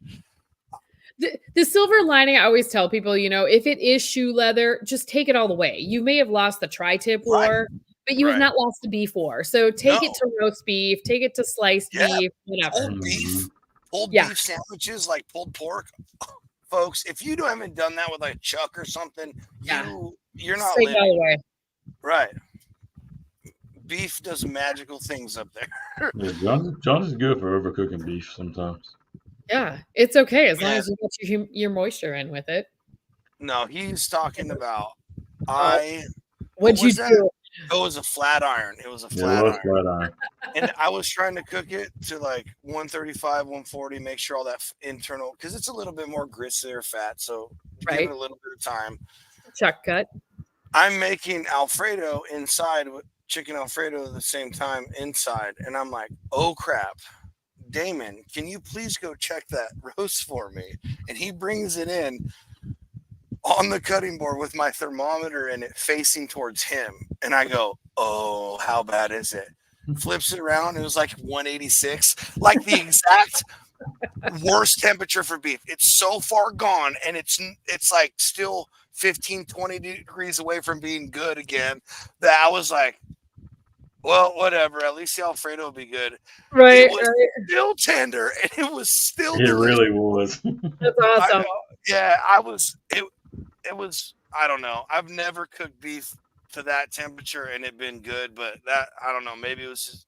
the silver lining, I always tell people, if it is shoe leather, just take it all the way. You may have lost the tri-tip war, but you have not lost the beef war. So take it to roast beef, take it to sliced beef, whatever. Pulled beef sandwiches like pulled pork. Folks, if you haven't done that with like chuck or something, you're not living. All the way. Right. Beef does magical things up there. Yeah, John is good for overcooking beef sometimes. Yeah, it's okay as long as you get your moisture in with it. No, he's talking about what'd you do? It was a flat iron. Flat iron. And I was trying to cook it to like 135, 140, make sure all that internal, because it's a little bit more grist or fat. So give it a little bit of time. Chuck cut. I'm making Alfredo inside with chicken Alfredo at the same time inside. And I'm like, oh crap. Damon, can you please go check that roast for me? And he brings it in on the cutting board with my thermometer in it facing towards him. And I go, oh, how bad is it? Flips it around. It was like 186, like the exact worst temperature for beef. It's so far gone. And it's like still 15, 20 degrees away from being good again that I was like, well, whatever. At least the Alfredo will be good. Right. It was still tender, and it was still. It really was. That's awesome. It was. I don't know. I've never cooked beef to that temperature and it been good, but that I don't know. Maybe it was just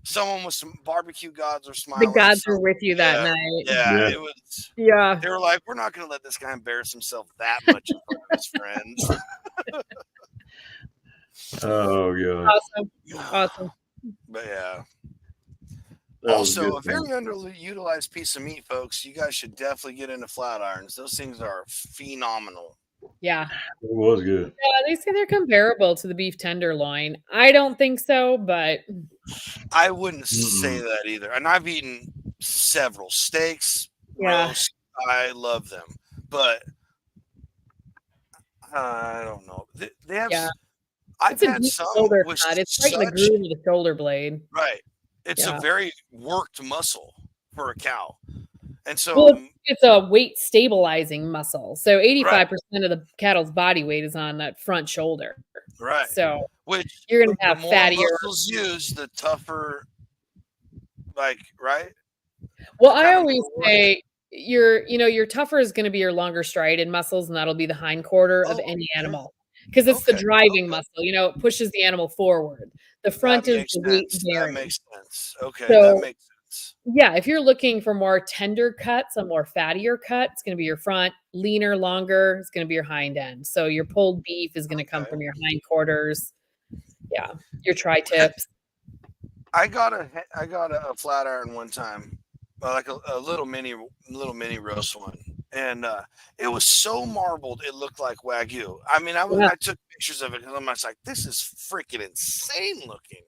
someone with some barbecue gods were smiling. The gods were with you that night. Yeah, it was. Yeah. They were like, we're not going to let this guy embarrass himself that much in front of his friends. Oh, yeah. Awesome. But yeah. That Also, a very underutilized piece of meat, folks. You guys should definitely get into flat irons. Those things are phenomenal. Yeah. It was good. Yeah, they say they're comparable to the beef tenderloin. I don't think so, but I wouldn't say that either. And I've eaten several steaks, roast. I love them, but I don't know. They have. Yeah. I've had some shoulder cut. It's right in the groove of the shoulder blade. Right. It's a very worked muscle for a cow. And so it's a weight stabilizing muscle. So 85% of the cattle's body weight is on that front shoulder. Right. So which you're going to have fattier fattier muscles used, the tougher like, right? Well, I always say your tougher is going to be your longer striated muscles, and that'll be the hindquarter of any animal because it's the driving muscle. It pushes the animal forward. The front is the weight bearing. That makes sense. Okay, So, that makes sense. Yeah, if you're looking for more tender cuts, a more fattier cut, it's going to be your front. Leaner, longer, it's going to be your hind end. So your pulled beef is going to come from your hindquarters. Yeah, your tri-tips. I got a flat iron one time, like a little mini roast one, and it was so marbled it looked like Wagyu. I mean, I took pictures of it because I'm just like, this is freaking insane looking,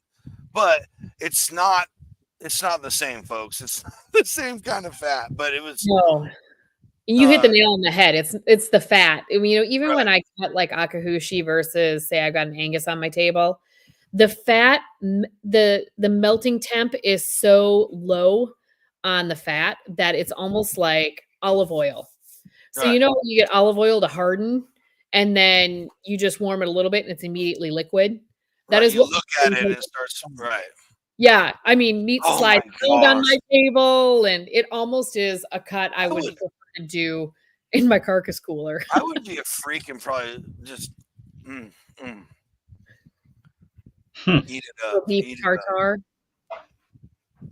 but it's not the same, folks. It's not the same kind of fat, but it was. No. You hit the nail on the head. It's the fat. I mean, even when I cut like Akahushi versus say I've got an Angus on my table, the fat, the melting temp is so low on the fat that it's almost like olive oil. So when you get olive oil to harden and then you just warm it a little bit and it's immediately liquid. That is you what look at it and it starts right. Yeah, I mean, meat slides on my table, and it almost is a cut I would prefer to do in my carcass cooler. I would be a freak and probably just eat it up. Beef tartare.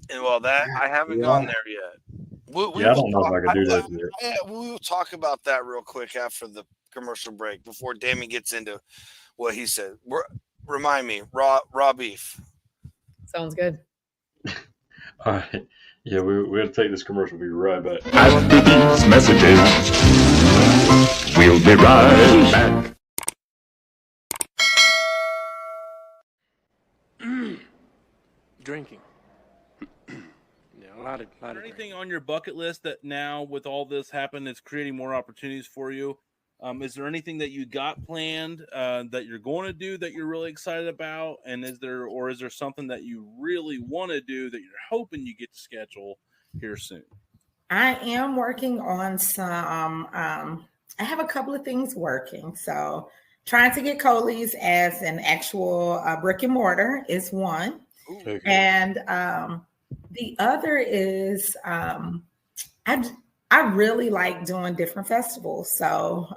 And that I haven't gone there yet. I don't know if I could do that. Yeah, we will talk about that real quick after the commercial break before Damien gets into what he said. Remind me, raw beef. Sounds good. All right. Yeah, we have to take this commercial. We'll be right back. After these messages, we'll be right back. Drinking. A lot of anything on your bucket list that now with all this happened is creating more opportunities for you? Is there anything that you got planned that you're going to do that you're really excited about? And is there something that you really want to do that you're hoping you get to schedule here soon? I am working on some, I have a couple of things working. So trying to get Coley's as an actual brick and mortar is one. Okay. And the other is I really like doing different festivals. So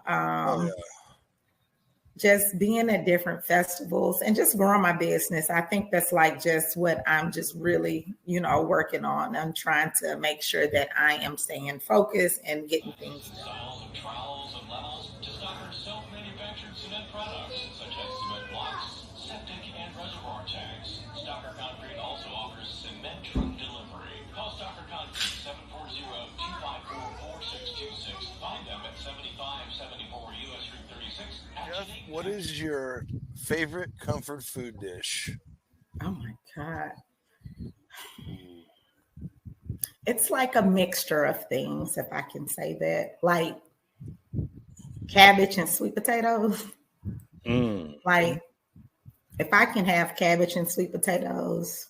just being at different festivals and just growing my business. I think that's like just what I'm just really, working on. I'm trying to make sure that I am staying focused and getting things done. What is your favorite comfort food dish? Oh my God. It's like a mixture of things, if I can say that. Like cabbage and sweet potatoes. Like if I can have cabbage and sweet potatoes.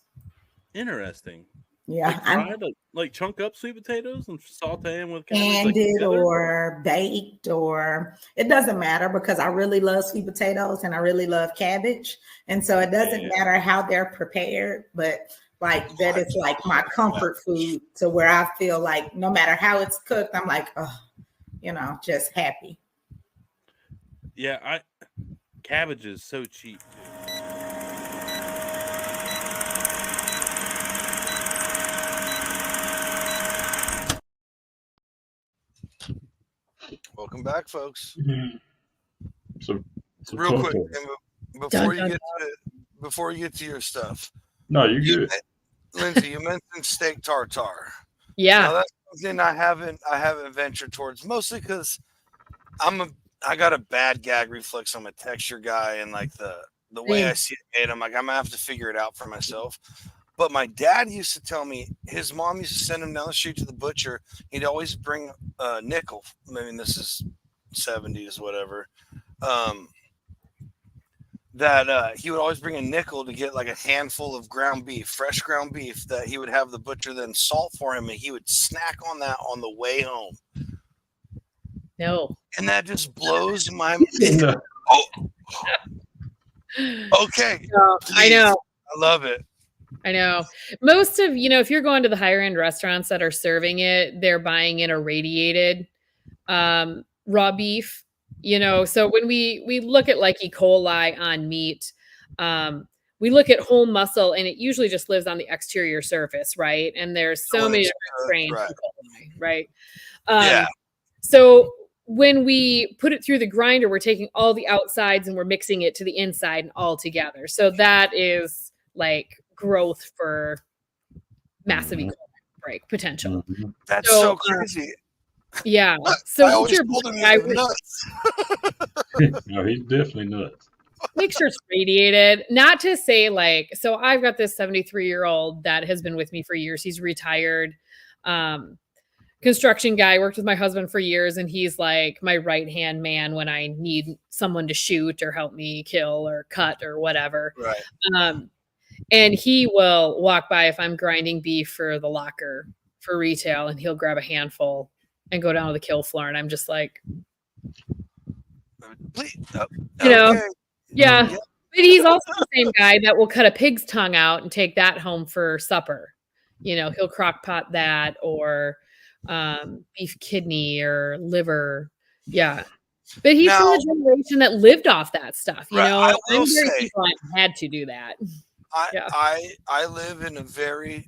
Interesting. Yeah. Like chunk up sweet potatoes and saute them with cabbage. Candied or baked, or it doesn't matter because I really love sweet potatoes and I really love cabbage. And so it doesn't matter how they're prepared, but like that is like my comfort food to where I feel like no matter how it's cooked, I'm like, just happy. Yeah, cabbage is so cheap too. Welcome back, folks. So real quick, before you get to your stuff. No, you're good. Lindsey, you mentioned steak tartare. Yeah, now, that's something I haven't ventured towards, mostly because I got a bad gag reflex. I'm a texture guy, and like the way I see it made, I'm like, I'm gonna have to figure it out for myself. But my dad used to tell me his mom used to send him down the street to the butcher. He'd always bring a nickel. I mean, this is 70s, whatever. That he would always bring a nickel to get like a handful of ground beef, fresh ground beef, that he would have the butcher then salt for him, and he would snack on that on the way home. No. And that just blows my mind. Okay. I know. I love it. I know. Most of, if you're going to the higher end restaurants that are serving it, they're buying in irradiated raw beef, So when we look at like E. coli on meat, we look at whole muscle and it usually just lives on the exterior surface, right? And there's so many different strains of E. coli, right? Yeah. So when we put it through the grinder, we're taking all the outsides and we're mixing it to the inside and all together. So that is like growth for massive E. coli outbreak potential. That's so crazy. Yeah. So I always your told him he guy was nuts. No, he's definitely nuts. make sure it's radiated. Not to say like, so I've got this 73-year-old that has been with me for years. He's retired. Construction guy, worked with my husband for years, and he's like my right-hand man when I need someone to shoot or help me kill or cut or whatever. Right. And he will walk by if I'm grinding beef for the locker for retail, and he'll grab a handful and go down to the kill floor. And I'm just like, Please, yeah. But he's also the same guy that will cut a pig's tongue out and take that home for supper. He'll crock pot that, or beef kidney or liver. Yeah. But he's from the generation that lived off that stuff. I will say, people had to do that. I live in a very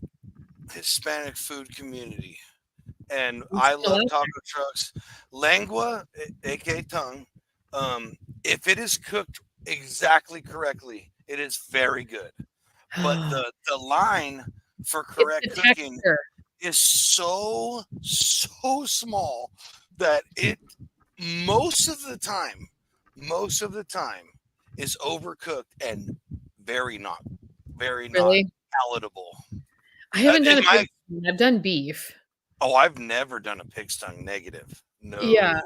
Hispanic food community, and I love taco trucks. Lengua, aka tongue, if it is cooked exactly correctly, it is very good. But the line for correct cooking is so small that it most of the time is overcooked and very not palatable. I haven't done I've done beef. Oh, I've never done a pig's tongue negative. No. Yeah.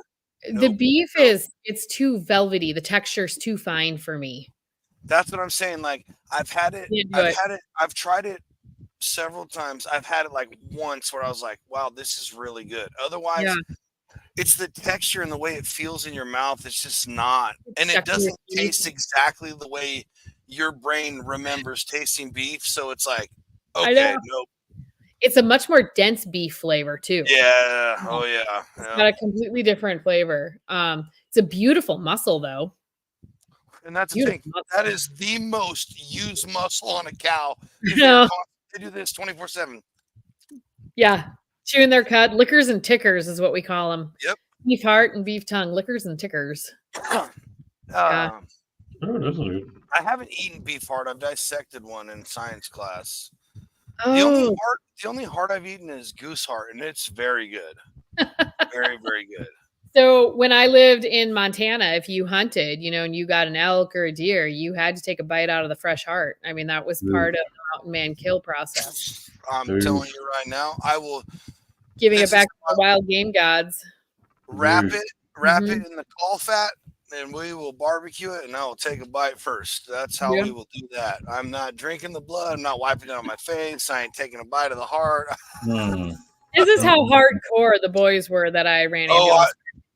The beef it's too velvety. The texture's too fine for me. That's what I'm saying. Like I've tried it several times. I've had it like once where I was like, wow, this is really good. Otherwise, it's the texture and the way it feels in your mouth. It's just not. And it doesn't taste exactly the way your brain remembers tasting beef. So it's like, okay, nope. It's a much more dense beef flavor too. Yeah. Oh yeah. It's got a completely different flavor. It's a beautiful muscle though. And that's the thing. That is the most used muscle on a cow. They do this 24/7. Yeah. Chewing their cud. Lickers and tickers is what we call them. Yep. Beef heart and beef tongue. Lickers and tickers. I haven't eaten beef heart. I've dissected one in science class. The only heart I've eaten is goose heart, and it's very good. Very, very good. So when I lived in Montana, if you hunted, and you got an elk or a deer, you had to take a bite out of the fresh heart. I mean, that was part of the mountain man kill process. I'm telling you right now, I will giving it back to the wild game gods. Wrap it in the caul fat, and we will barbecue it, and I will take a bite first. That's how we will do that. I'm not drinking the blood. I'm not wiping it on my face. I ain't taking a bite of the heart. This is how hardcore the boys were that I ran into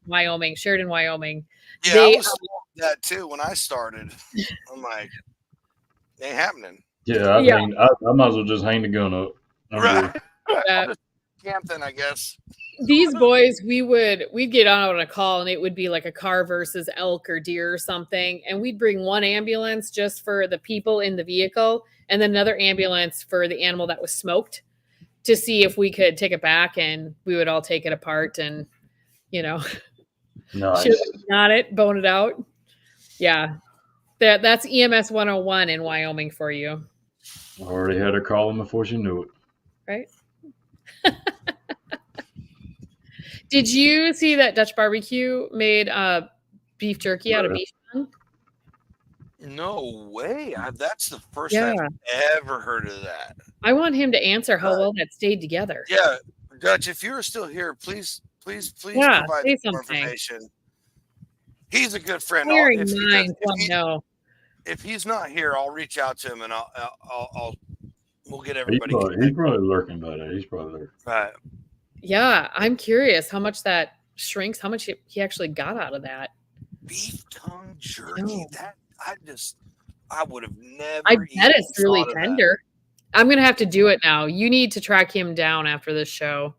Wyoming, Sheridan, Wyoming. Yeah, I was that too when I started. I'm like, it ain't happening. Yeah, I mean, I might as well just hang the gun up. Right. Camp then, I guess. These boys, we'd get on a call, and it would be like a car versus elk or deer or something, and we'd bring one ambulance just for the people in the vehicle, and then another ambulance for the animal that was smoked, to see if we could take it back, and we would all take it apart and not it, bone it out. Yeah, that's EMS 101 in Wyoming for you. Already had her calling before she knew it. Right. Did you see that Dutch Barbecue made beef jerky out of beef tongue? No way. That's the first time I've ever heard of that. I want him to answer how well that stayed together. Yeah, Dutch, if you're still here, please provide more information. He's a good friend. If he's not here, I'll reach out to him and we'll get everybody. He's probably lurking by that. He's probably lurking. Right. Yeah, I'm curious how much that shrinks, how much he actually got out of that. Beef tongue jerky. That I would have never. I bet it's really tender. I'm gonna have to do it now. You need to track him down after this show.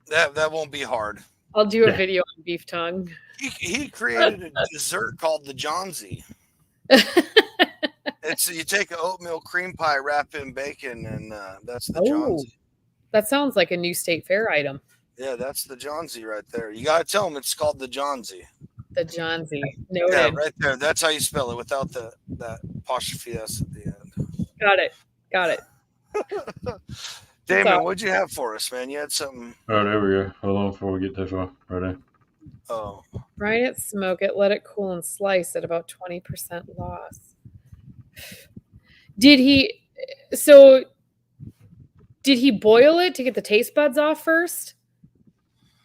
That won't be hard. I'll do a video on beef tongue. He created a dessert called the Johnsy. It's you take an oatmeal cream pie, wrap it in bacon, and that's the Johnsy. That sounds like a new state fair item. Yeah, that's the Johnsy right there. You gotta tell him it's called the Johnsy. The Johnsy. Noted. Yeah, right there. That's how you spell it without that apostrophe s at the end. Got it. Damon, what'd you have for us, man? You had something. Oh, there we go. Hold on before we get too far. Right there. Oh. Brine it, smoke it, let it cool, and slice at about 20% loss. Did he boil it to get the taste buds off first?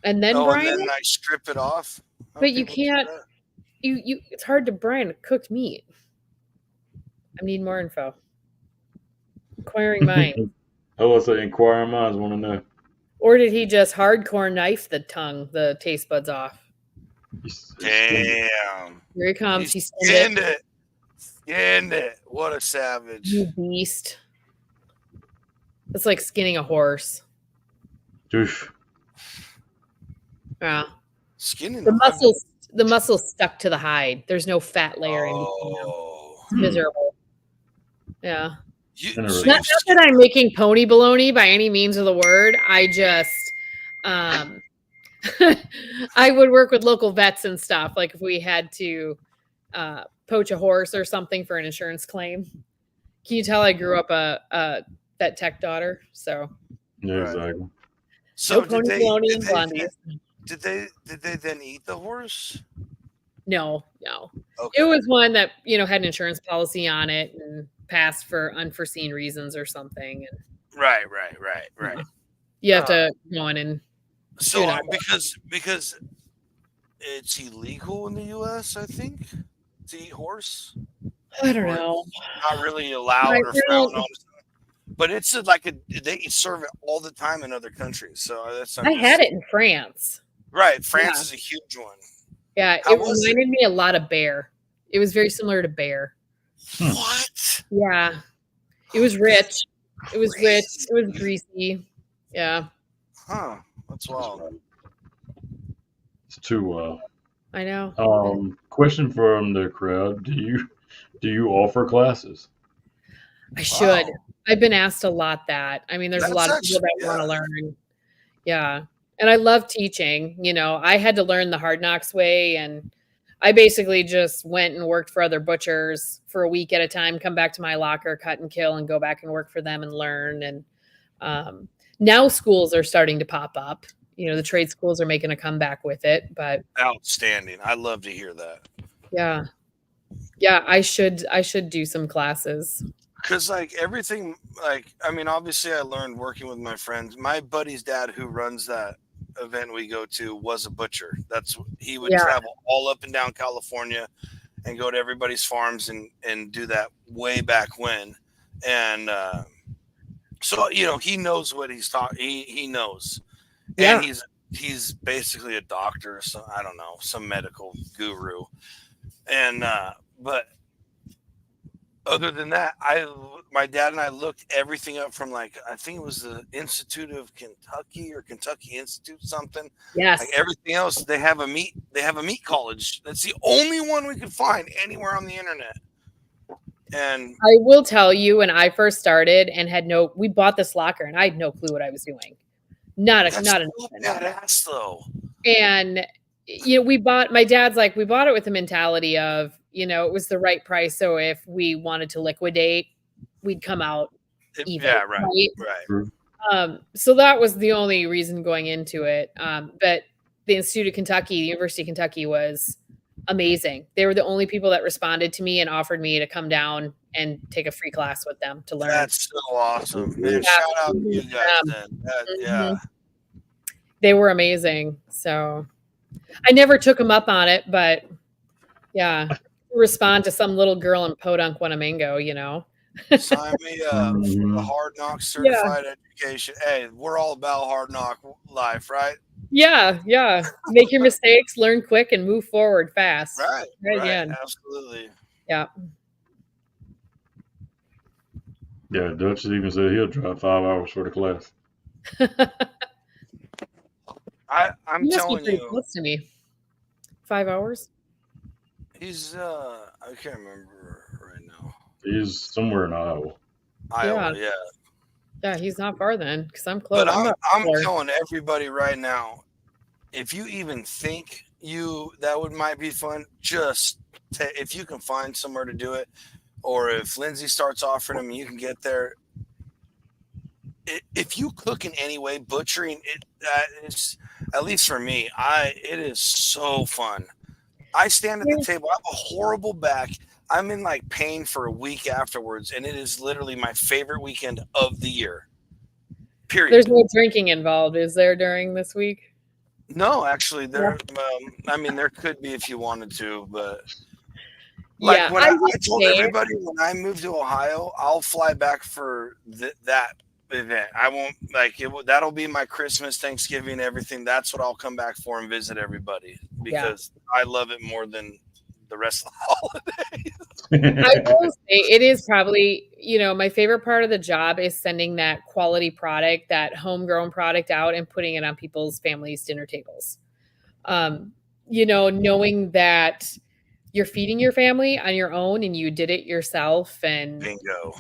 And then brine and then it? I strip it off. But you can't. It's hard to brine cooked meat. I need more info. Inquiring minds. I was say inquiring minds want to know. Or did he just hardcore knife the taste buds off? Damn. Here he comes. He's skinned it. Skinned it. What a savage. You beast. It's like skinning a horse. Doof. Yeah. Skinning the muscles stuck to the hide. There's no fat layer in between them. It's miserable. Yeah. Not that I'm making pony baloney by any means of the word. I just I would work with local vets and stuff. Like if we had to poach a horse or something for an insurance claim. Can you tell I grew up a vet tech daughter? So yeah, exactly. So no pony baloney and blondies. Did they then eat the horse? No. Okay. It was one that had an insurance policy on it and passed for unforeseen reasons or something. And Right. you have to go in and because it's illegal in the U.S. I think to eat horse. I don't know. Not really allowed or frowned on. But it's they serve it all the time in other countries. So I had it in France. Right, France is a huge one. Yeah, it reminded me a lot of bear. It was very similar to bear. What? Yeah, it was rich. It was rich. It was greasy. Yeah. Huh. That's wild. It's too wild. I know. Question from the crowd: Do you offer classes? I should. I've been asked a lot that. I mean, there's a lot of people that want to learn. Yeah. And I love teaching. I had to learn the Hard Knocks way. And I basically just went and worked for other butchers for a week at a time, come back to my locker, cut and kill, and go back and work for them and learn. And now schools are starting to pop up. The trade schools are making a comeback with it. But outstanding. I love to hear that. Yeah. I should do some classes. Because everything, obviously I learned working with my friends. My buddy's dad who runs that event we go to was a butcher. He would travel all up and down California and go to everybody's farms and do that way back when. And so, he knows what he's talking. He knows. Yeah. And he's basically a doctor. So I don't know, some medical guru. And, but other than that, my dad and I looked everything up from I think it was the Institute of Kentucky or Kentucky Institute something. Yes. Everything else, they have a meat college. That's the only one we could find anywhere on the internet. And I will tell you, when I first started and we bought this locker and I had no clue what I was doing. Not badass though. And my dad's we bought it with the mentality of, it was the right price. So if we wanted to liquidate, we'd come out even. Yeah, right. So that was the only reason going into it. But the Institute of Kentucky, the University of Kentucky was amazing. They were the only people that responded to me and offered me to come down and take a free class with them to learn. That's so awesome. Man, shout out to you guys then. Yeah. They were amazing. So I never took them up on it, but yeah. Respond to some little girl in Podunk, Winnemango, Sign me up for the Hard Knock certified education. Hey, we're all about hard knock life, right? Yeah. Make your mistakes, learn quick, and move forward fast. Right. Again. Absolutely. Yeah. Yeah, Dutch even said he'll drive 5 hours for the class. I'm You must be telling pretty you, close to me. 5 hours? he's I can't remember right now. He's somewhere in Iowa. Iowa, yeah. Yeah, he's not far then, because I'm close. But I'm about I'm 4. telling everybody right now, if you even think that might be fun, just if you can find somewhere to do it, or if Lindsey starts offering them, you can get there. If you cook in any way, butchering it is, at least for me, it is so fun. I stand at the table. I have a horrible back. I'm in like pain for a week afterwards, and it is literally my favorite weekend of the year. Period. There's no drinking involved, is there, during this week? No, actually, there. I mean, there could be if you wanted to, but like when I told everybody when I moved to Ohio, I'll fly back for that event. I won't like it. That'll be my Christmas, Thanksgiving, everything. That's what I'll come back for and visit everybody because I love it more than the rest of the holidays. I will say it is probably, my favorite part of the job is sending that quality product, that homegrown product out and putting it on people's families' dinner tables. Knowing that you're feeding your family on your own and you did it yourself. And bingo.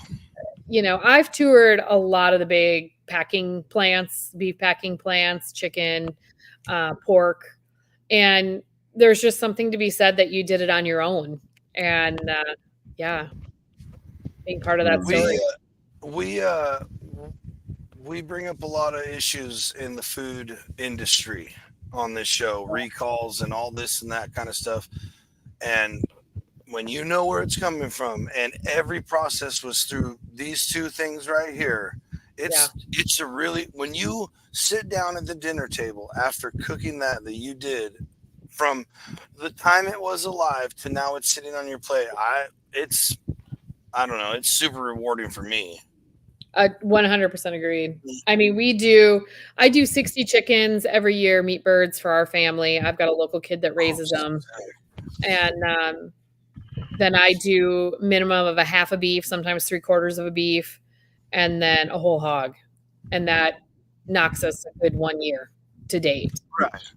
I've toured a lot of the big packing plants, beef packing plants, chicken, pork, and there's just something to be said that you did it on your own. And being part of that story. We bring up a lot of issues in the food industry on this show, recalls and all this and that kind of stuff. And when you know where it's coming from, and every process was through these two things right here, it's a really, when you sit down at the dinner table after cooking that you did, from the time it was alive to now it's sitting on your plate, I don't know, it's super rewarding for me. 100% agreed. I mean, I do 60 chickens every year, meat birds for our family. I've got a local kid that raises them. And then I do minimum of a half a beef, sometimes 3/4 of a beef, and then a whole hog. And that knocks us a good 1 year to date. Right.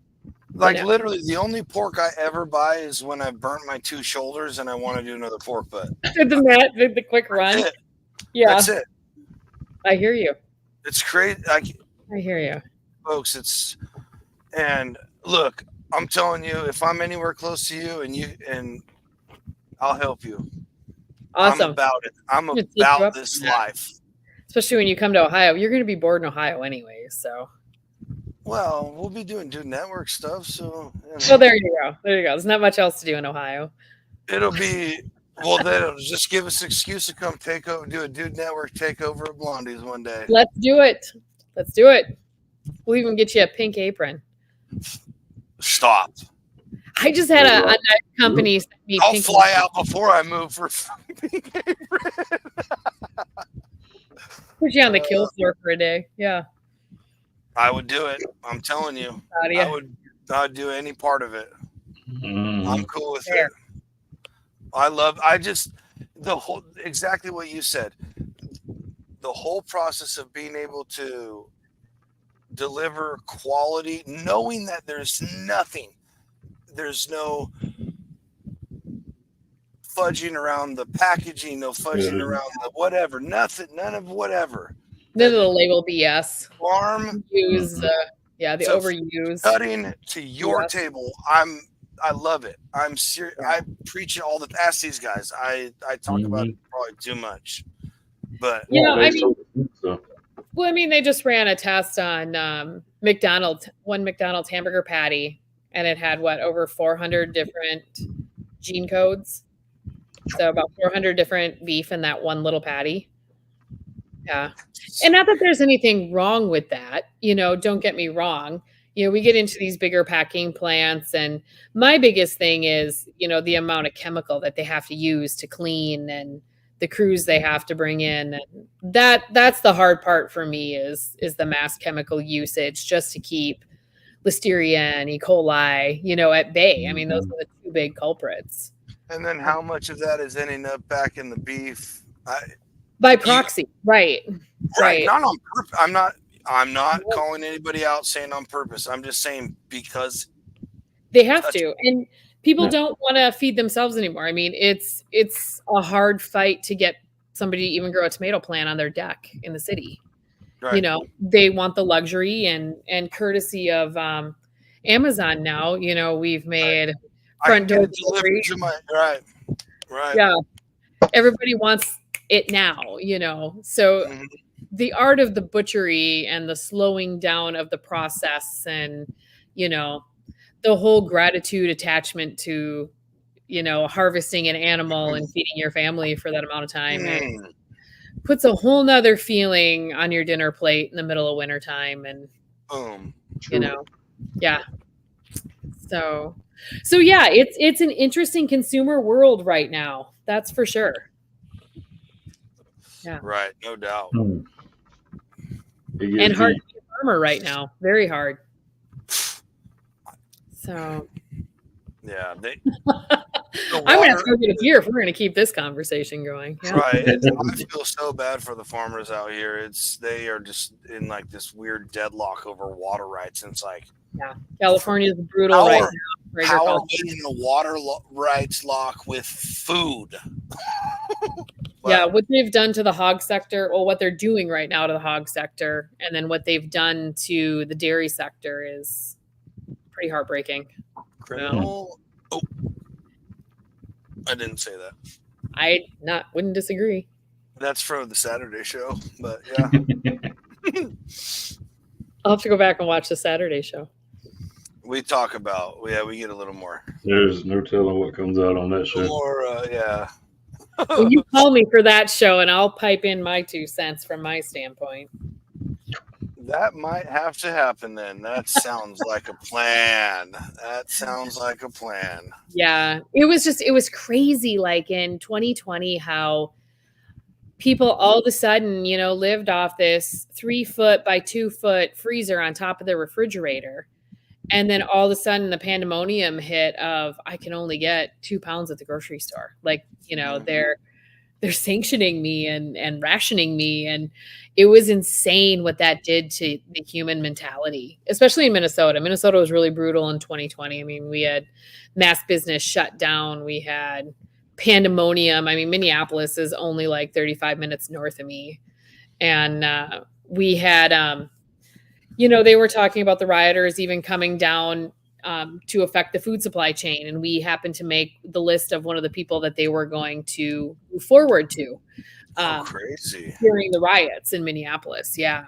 Like literally the only pork I ever buy is when I burnt my 2 shoulders and I want to do another pork butt. The quick run. That's it. Yeah. That's it. I hear you. It's crazy. I hear you. Folks, and look, I'm telling you, if I'm anywhere close to you and I'll help you. Awesome. I'm about it. I'm about this life. Especially when you come to Ohio. You're going to be bored in Ohio anyway, so. Well, we'll be doing Dude Network stuff, so. Well, there you go. There's not much else to do in Ohio. It'll be, well, then it'll just give us an excuse to come do a Dude Network takeover at Blondies one day. Let's do it. We'll even get you a pink apron. Stop. I just had a company send me I'll fly out before I move for pink apron. Put you on the kill floor for a day. Yeah. I would do it. I'm telling you. I'd do any part of it. I'm cool with it. Exactly what you said. The whole process of being able to deliver quality, knowing that there's no fudging around the packaging, no fudging around the whatever, none of whatever. None of the label BS. Farm use, the overuse. Cutting to your table. I love it. I'm serious. I preach it all the. Ask these guys. I talk about it probably too much, but I mean, they just ran a test on McDonald's hamburger patty, and it had over 400 different gene codes. So about 400 different beef in that one little patty. Yeah. And not that there's anything wrong with that, don't get me wrong. We get into these bigger packing plants, and my biggest thing is, the amount of chemical that they have to use to clean and the crews they have to bring in. And that's the hard part for me is the mass chemical usage just to keep Listeria and E. coli, at bay. I mean, those are the two big culprits. And then how much of that is ending up back in the beef? By proxy, right? Right. Not on purpose. I'm not calling anybody out saying on purpose. I'm just saying because they have to, and people don't want to feed themselves anymore. I mean, it's a hard fight to get somebody to even grow a tomato plant on their deck in the city. Right. You know, they want the luxury and courtesy of Amazon now. You know, we've made front door delivery. Right. Yeah, everybody wants it now. You know, so the art of the butchery and the slowing down of the process, and you know, the whole gratitude attachment to, you know, harvesting an animal and feeding your family for that amount of time. It puts a whole nother feeling on your dinner plate in the middle of wintertime. And, you know, yeah. So yeah, it's an interesting consumer world right now. That's for sure. Yeah. Right. No doubt. And hard to be a farmer right now. Very hard. So yeah, I'm gonna have to go get a beer if we're gonna keep this conversation going. Yeah. Right. I feel so bad for the farmers out here. They are just in like this weird deadlock over water rights, and it's like, yeah, California is brutal right now. How are we in the water rights lock with food? Yeah, what they've done to the hog sector, or what they're doing right now to the hog sector, and then what they've done to the dairy sector is pretty heartbreaking. Criminal. Oh, I didn't say that. I wouldn't disagree. That's from the Saturday show, but yeah. I'll have to go back and watch the Saturday show. We talk about, we get a little more. There's no telling what comes out on that show. More, yeah. Well, you call me for that show, and I'll pipe in my 2 cents from my standpoint. That might have to happen then. That sounds like a plan. Yeah, it was crazy. Like in 2020, how people all of a sudden, you know, lived off this 3 foot by 2 foot freezer on top of their refrigerator. And then all of a sudden the pandemonium hit of, I can only get 2 pounds at the grocery store. Like, you know, they're sanctioning me and rationing me. And it was insane what that did to the human mentality, especially in Minnesota. Minnesota was really brutal in 2020. I mean, we had mass business shut down. We had pandemonium. I mean, Minneapolis is only like 35 minutes north of me. And we had, you know, they were talking about the rioters even coming down to affect the food supply chain. And we happened to make the list of one of the people that they were going to move forward to. Crazy. During the riots in Minneapolis. Yeah.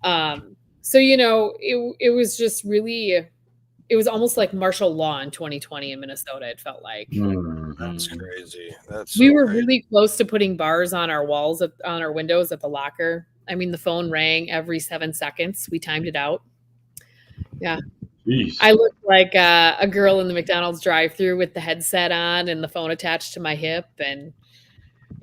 So, you know, it was just really, it was almost like martial law in 2020 in Minnesota. It felt like. That's crazy. We were really close to putting bars on our walls, on our windows at the locker. I mean, the phone rang every 7 seconds. We timed it out. Yeah. Jeez. I looked like a girl in the McDonald's drive-thru with the headset on and the phone attached to my hip. And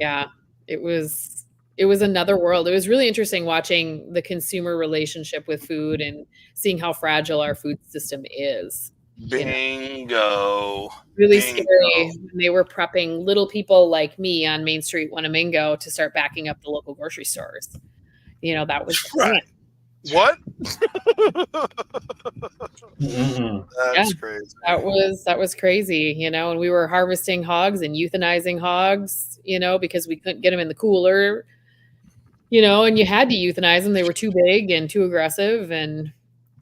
yeah, it was another world. It was really interesting watching the consumer relationship with food and seeing how fragile our food system is. Bingo. You know? Really scary when they were prepping little people like me on Main Street, Winnemingo, to start backing up the local grocery stores. You know, that was the plan. What? That's crazy. That was crazy, you know, and we were harvesting hogs and euthanizing hogs, you know, because we couldn't get them in the cooler, you know, and you had to euthanize them. They were too big and too aggressive. And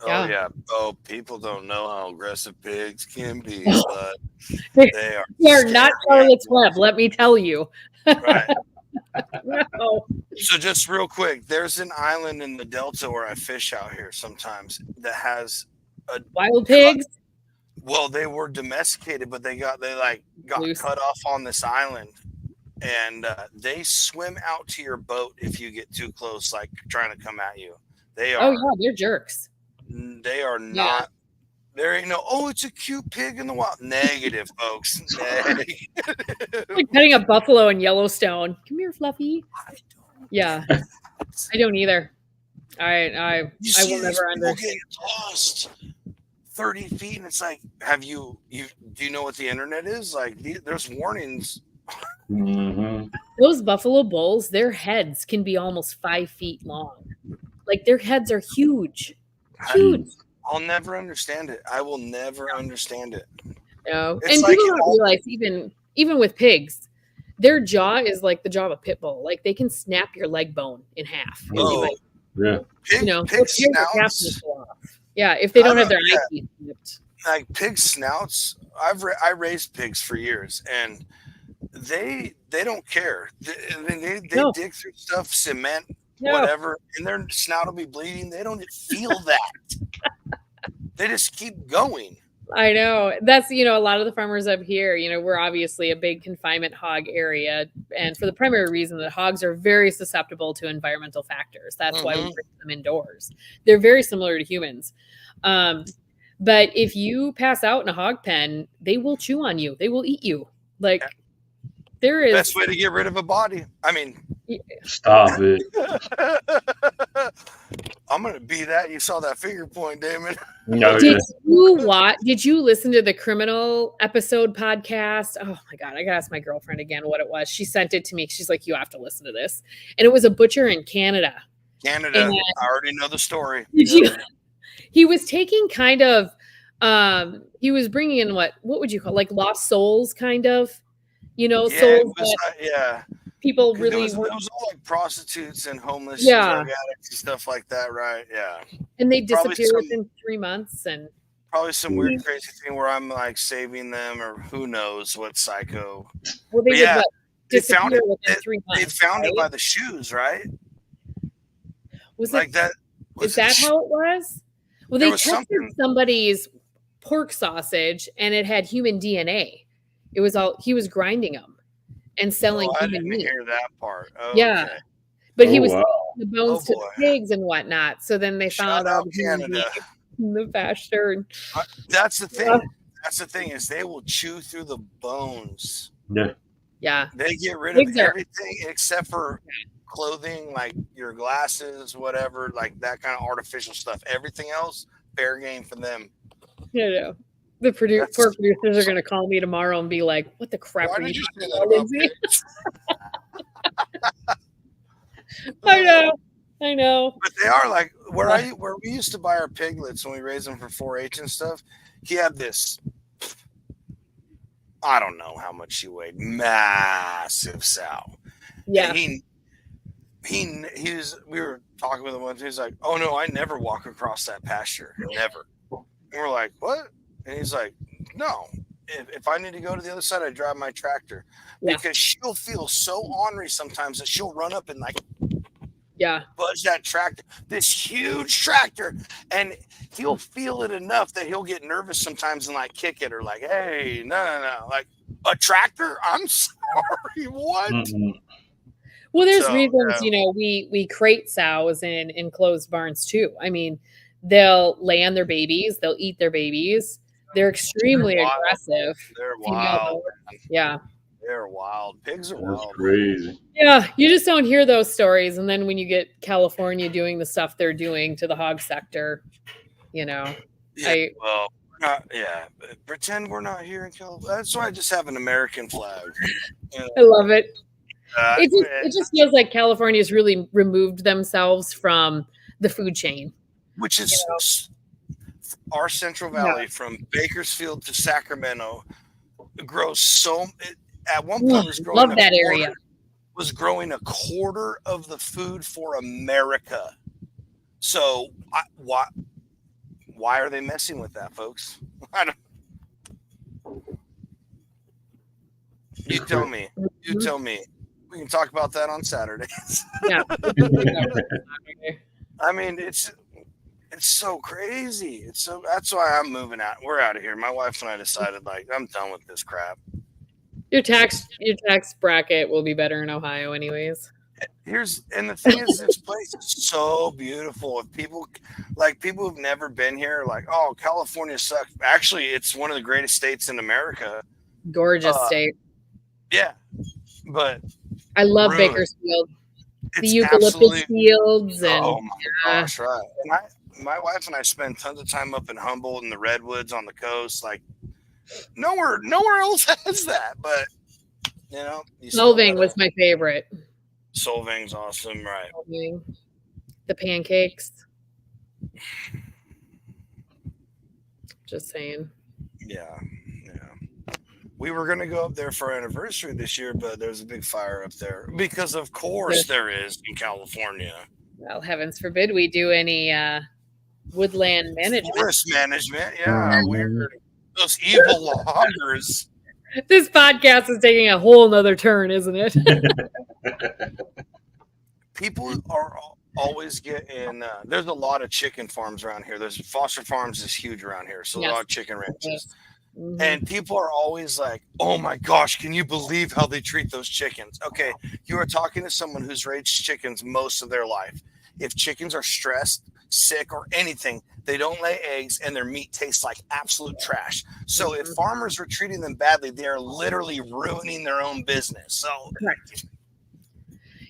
oh yeah. Oh, people don't know how aggressive pigs can be, but they are not Charlotte's Web, let me tell you. Right. No. So just real quick, there's an island in the Delta where I fish out here sometimes that has wild pigs. Well, they were domesticated, but they got cut off on this island, and they swim out to your boat if you get too close, like trying to come at you. They are. Oh yeah, they're jerks. They are not. Yeah. There ain't no, oh, it's a cute pig in the wild. Negative, folks. Negative. Like petting a buffalo in Yellowstone. Come here, Fluffy. Yeah, I don't either. I will never understand. Get lost 30 feet, and it's like, do you know what the internet is? Like, there's warnings Mm-hmm. Those buffalo bulls, their heads can be almost 5 feet long. Like their heads are huge, huge. I'll never understand it. I will never understand it. And It's people like don't realize even with pigs, their jaw is like the jaw of a pit bull. Like they can snap your leg bone in half. Oh, Yeah. pig, Pig pig snouts. snouts. Yeah, if they don't I have their don't- eye teeth snipped. Like pig snouts. I raised pigs for years, and they don't care. They No. dig through stuff, cement, No. whatever, and their snout will be bleeding. They don't feel that. They just keep going. I know. That's, a lot of the farmers up here, we're obviously a big confinement hog area. And for the primary reason that hogs are very susceptible to environmental factors. That's why we bring them indoors. They're very similar to humans. But if you pass out in a hog pen, they will chew on you. They will eat you. Like there is Best way to get rid of a body. I mean, Stop it. I'm gonna be that. You saw that finger point, Damon. No, Did you listen to the criminal episode podcast? Oh my God, I gotta ask my girlfriend again what it was. She sent it to me. She's like, you have to listen to this. And it was a butcher in Canada. Canada. I already know the story. He was taking kind of he was bringing in what would you call, like lost souls kind of, souls that people really it was all like prostitutes and homeless drug addicts and stuff like that, right? Yeah. And they disappeared within 3 months, and probably some weird crazy thing where I'm like saving them, or who knows what psycho. Well, they did disappear within 3 months. They found it by the shoes, right? Was like it that? Is that how it was? Well, they tested somebody's pork sausage, and it had human DNA. It was all he was grinding them and selling human meat. I didn't hear that part. Oh, yeah, okay. but he was selling the bones to the pigs and whatnot. So then they found out Canada in the pasture. That's the thing. That's the thing is they will chew through the bones. Yeah. Yeah. They get rid of everything except for clothing, like your glasses, whatever, like that kind of artificial stuff. Everything else, fair game for them. Yeah. The poor producers are going to call me tomorrow and be like, "What the crap are you talking about, Lindsey?" I know. But they are like where we used to buy our piglets when we raised them for 4-H and stuff. He had this. I don't know how much she weighed. Massive sow. Yeah. And he was. We were talking with him once. He's like, "Oh no, I never walk across that pasture. Never." And we're like, "What?" And he's like, "No. If I need to go to the other side, I drive my tractor because she'll feel so ornery sometimes that she'll run up and like." Budge that tractor, this huge tractor, and he'll feel it enough that he'll get nervous sometimes and like kick it or like, hey, no, like a tractor? I'm sorry, what? Mm-hmm. Well, there's reasons, we crate sows in enclosed barns too. I mean, they'll lay on their babies, they'll eat their babies. They're extremely aggressive. They're wild. Yeah. They're wild. Pigs are wild. That's crazy. Yeah, you just don't hear those stories. And then when you get California doing the stuff they're doing to the hog sector, pretend we're not here in California. That's why I just have an American flag. I love it. It just feels like California's really removed themselves from the food chain. Which is our Central Valley from Bakersfield to Sacramento grows so... At one point, was growing a quarter of the food for America. So why are they messing with that, folks? I don't. You tell me. You tell me. We can talk about that on Saturdays. Yeah. I mean, it's so crazy. That's why I'm moving out. We're out of here. My wife and I decided, like, I'm done with this crap. Your tax bracket will be better in Ohio anyways. And the thing is, this place is so beautiful. If people who've never been here, like, oh, California sucks. Actually, it's one of the greatest states in America. Gorgeous state. Yeah. But I love Bakersfield. The eucalyptus fields and oh my gosh, right. And my wife and I spend tons of time up in Humboldt and the redwoods on the coast, like nowhere else has that, but You know, you still Solving gotta- was my favorite. Solving's awesome, right? Solving. The pancakes. Just saying. Yeah. We were gonna go up there for our anniversary this year, but there's a big fire up there because, of course, there is in California. Well, heavens forbid we do any woodland management. Forest management, yeah. Weird. Those evil loggers. This podcast is taking a whole nother turn, isn't it? People are always getting. There's a lot of chicken farms around here. There's Foster Farms is huge around here, so a lot of chicken ranches. Mm-hmm. And people are always like, "Oh my gosh, can you believe how they treat those chickens?" Okay, you are talking to someone who's raised chickens most of their life. If chickens are stressed, sick, or anything, they don't lay eggs and their meat tastes like absolute trash. So if farmers are treating them badly, they are literally ruining their own business. So correct.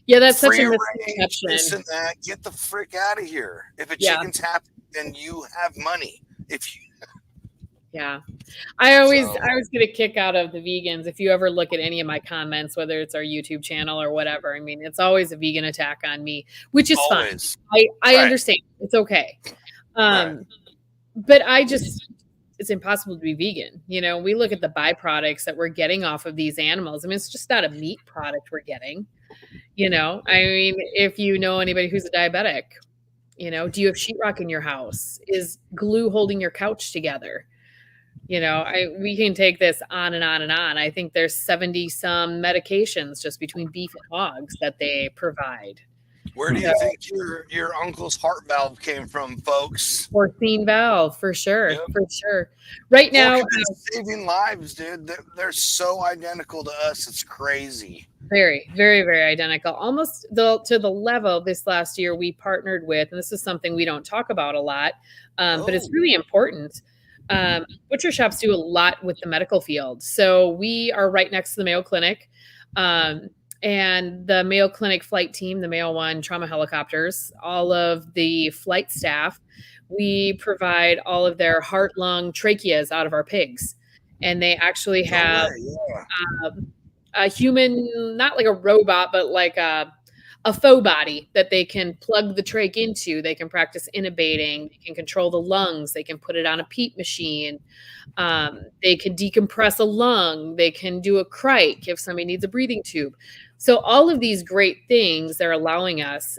Yeah, that's such a free range, misconception. this and that, get the frick out of here. If a chicken's happy, then you have money. If you Yeah. I always get a kick out of the vegans. If you ever look at any of my comments, whether it's our YouTube channel or whatever, I mean, it's always a vegan attack on me, which is fine. I understand. It's okay. But it's impossible to be vegan. You know, we look at the byproducts that we're getting off of these animals. I mean, it's just not a meat product we're getting. You know, I mean, if you know anybody who's a diabetic, you know, do you have sheetrock in your house? Is glue holding your couch together? You know, we can take this on and on and on. I think there's 70 some medications just between beef and hogs that they provide. Where do you think your uncle's heart valve came from, folks? Porcine valve, for sure, for sure. Right now, saving lives, dude. They're so identical to us. It's crazy. Very, very, very identical. Almost to the level this last year we partnered with, and this is something we don't talk about a lot, but it's really important. Butcher shops do a lot with the medical field. So we are right next to the Mayo Clinic. And the Mayo Clinic flight team, the Mayo One trauma helicopters, all of the flight staff, we provide all of their heart, lung, tracheas out of our pigs. And they actually have a human, not like a robot, but like a faux body that they can plug the trach into. They can practice intubating. They can control the lungs. They can put it on a PEEP machine. They can decompress a lung. They can do a crike if somebody needs a breathing tube. So all of these great things they're allowing us.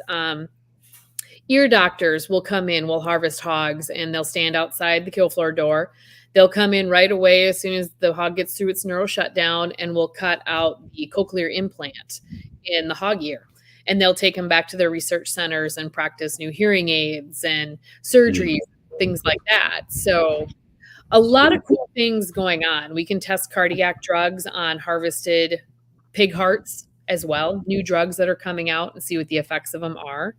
Ear doctors will come in, will harvest hogs, and they'll stand outside the kill floor door. They'll come in right away as soon as the hog gets through its neural shutdown, and we'll cut out the cochlear implant in the hog ear. And they'll take them back to their research centers and practice new hearing aids and surgeries, things like that. So a lot of cool things going on. We can test cardiac drugs on harvested pig hearts as well, new drugs that are coming out, and see what the effects of them are.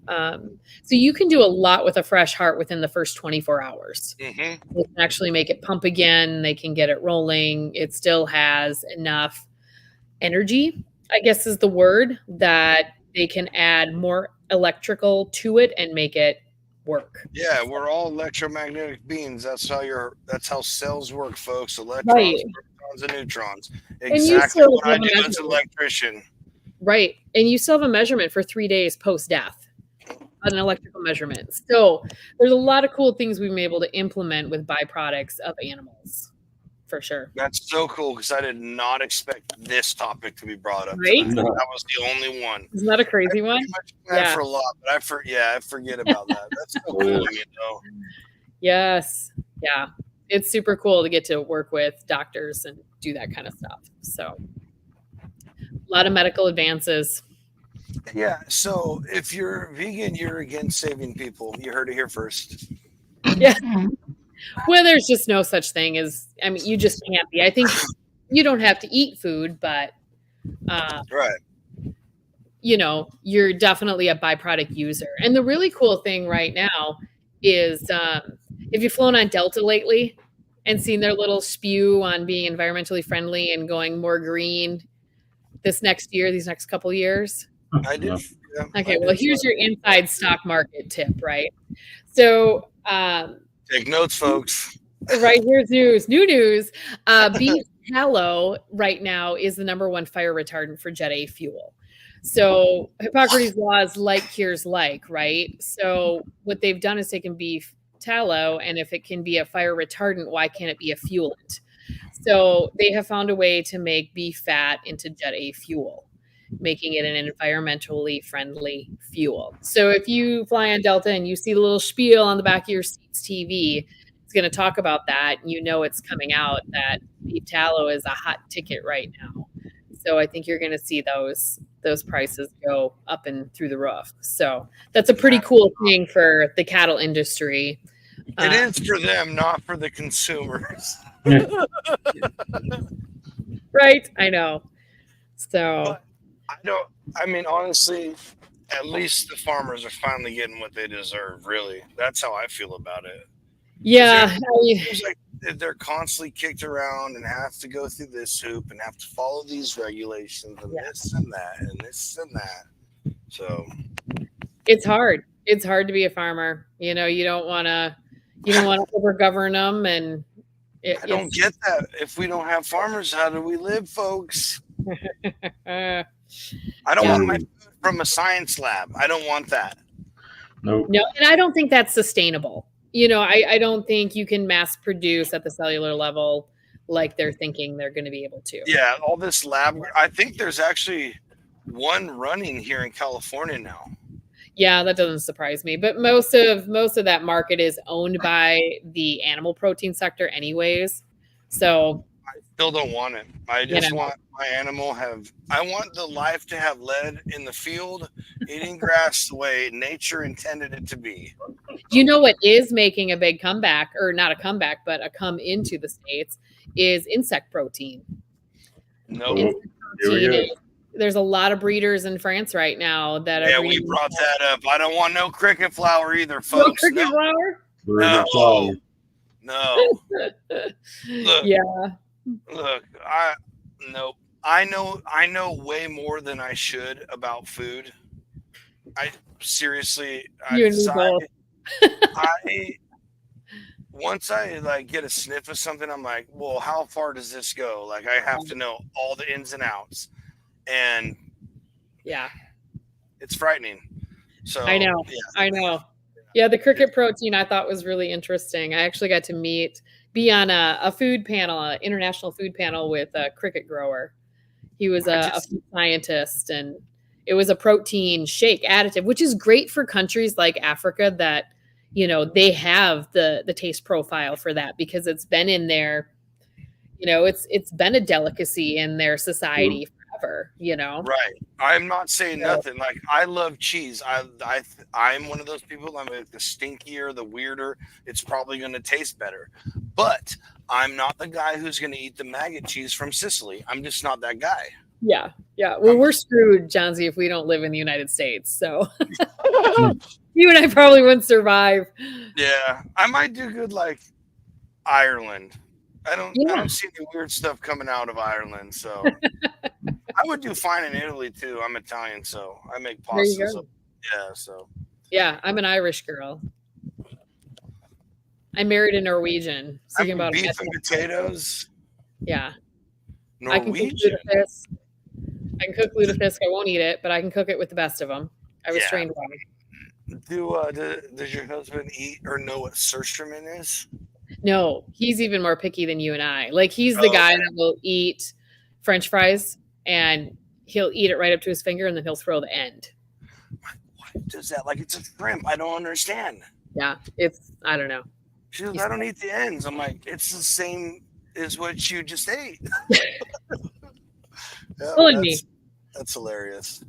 So you can do a lot with a fresh heart within the first 24 hours. They can actually make it pump again. They can get it rolling. It still has enough energy, I guess is the word, that they can add more electrical to it and make it work. Yeah, we're all electromagnetic beings. That's how cells work, folks. Electrons, protons, and neutrons. Exactly what I do as an electrician. Right. And you still have a measurement for 3 days post-death, an electrical measurement. So there's a lot of cool things we've been able to implement with byproducts of animals. For sure. That's so cool because I did not expect this topic to be brought up. Right? That was the only one. Isn't that a crazy one? For a lot, but I forget about that. That's so cool, you know. Yes. Yeah. It's super cool to get to work with doctors and do that kind of stuff. So a lot of medical advances. Yeah. So if you're vegan, you're against saving people. You heard it here first. Yeah. Well, there's just no such thing as, I mean, you just can't be. I think you don't have to eat food, but, you know, you're definitely a byproduct user. And the really cool thing right now is if you've flown on Delta lately and seen their little spew on being environmentally friendly and going more green this next year, these next couple years. I did. Yeah, okay, well, here's your inside stock market tip, right? So, take notes, folks. Right, here's news. New news. Beef tallow right now is the #1 fire retardant for Jet A fuel. So Hippocrates law is like cures like, right? So what they've done is taken beef tallow, and if it can be a fire retardant, why can't it be a fuelant? So they have found a way to make beef fat into Jet A fuel, making it an environmentally friendly fuel. So if you fly on Delta and you see the little spiel on the back of your seat's TV, it's going to talk about that. And you know it's coming out that beef tallow is a hot ticket right now. So I think you're going to see those prices go up and through the roof. So that's a pretty cool thing for the cattle industry. It is for them, not for the consumers. Right? I know. So I mean, honestly, at least the farmers are finally getting what they deserve, really. That's how I feel about it. yeah. It seems like they're constantly kicked around and have to go through this hoop and have to follow these regulations and this and that and this and that. So It's hard. It's hard to be a farmer. You know, you don't want to overgovern them. And I don't get that. If we don't have farmers, how do we live, folks? I don't want my food from a science lab. I don't want that. Nope. No, and I don't think that's sustainable. You know, I don't think you can mass produce at the cellular level like they're thinking they're going to be able to. Yeah, all this lab. I think there's actually one running here in California now. Yeah, that doesn't surprise me. But most of that market is owned by the animal protein sector anyways. So I still don't want it. I just want my animal I want the life to have led in the field, eating grass the way nature intended it to be. You know what is making a big comeback, or not a comeback, but a come into the States, is insect protein. No. There's a lot of breeders in France right now that are. Yeah, we brought that up. I don't want no cricket flour either, folks. No cricket flour? No. Look, yeah. Look, I know way more than I should about food. Once I like get a sniff of something, I'm like, well, how far does this go? Like, I have to know all the ins and outs, and it's frightening. So I know. Yeah, the cricket protein I thought was really interesting. I actually got to be on a food panel, an international food panel with a cricket grower. He was a food scientist, and it was a protein shake additive, which is great for countries like Africa that, you know, they have the taste profile for that because it's been in their, you know, it's been a delicacy in their society forever, you know? Right. I'm not saying nothing. Like, I love cheese. I'm one of those people. I'm like, the stinkier, the weirder, it's probably going to taste better. But I'm not the guy who's going to eat the maggot cheese from Sicily. I'm just not that guy. Yeah. Well, we're screwed, Johnsy, if we don't live in the United States. So you and I probably wouldn't survive. Yeah. I might do good like Ireland. I don't see any weird stuff coming out of Ireland. So I would do fine in Italy too. I'm Italian, so I make pasta. So, yeah, I'm an Irish girl. I married a Norwegian. Beef and potatoes. Yeah. Norwegian. I can cook lutefisk. I won't eat it, but I can cook it with the best of them. I was trained well. Does your husband eat or know what surströmming is? No, he's even more picky than you and I. Like, he's the guy that will eat French fries and he'll eat it right up to his finger and then he'll throw the end. What does that? Like, it's a shrimp. I don't understand. Yeah, I don't know. She goes, I don't eat the ends. I'm like, it's the same as what you just ate. That's hilarious.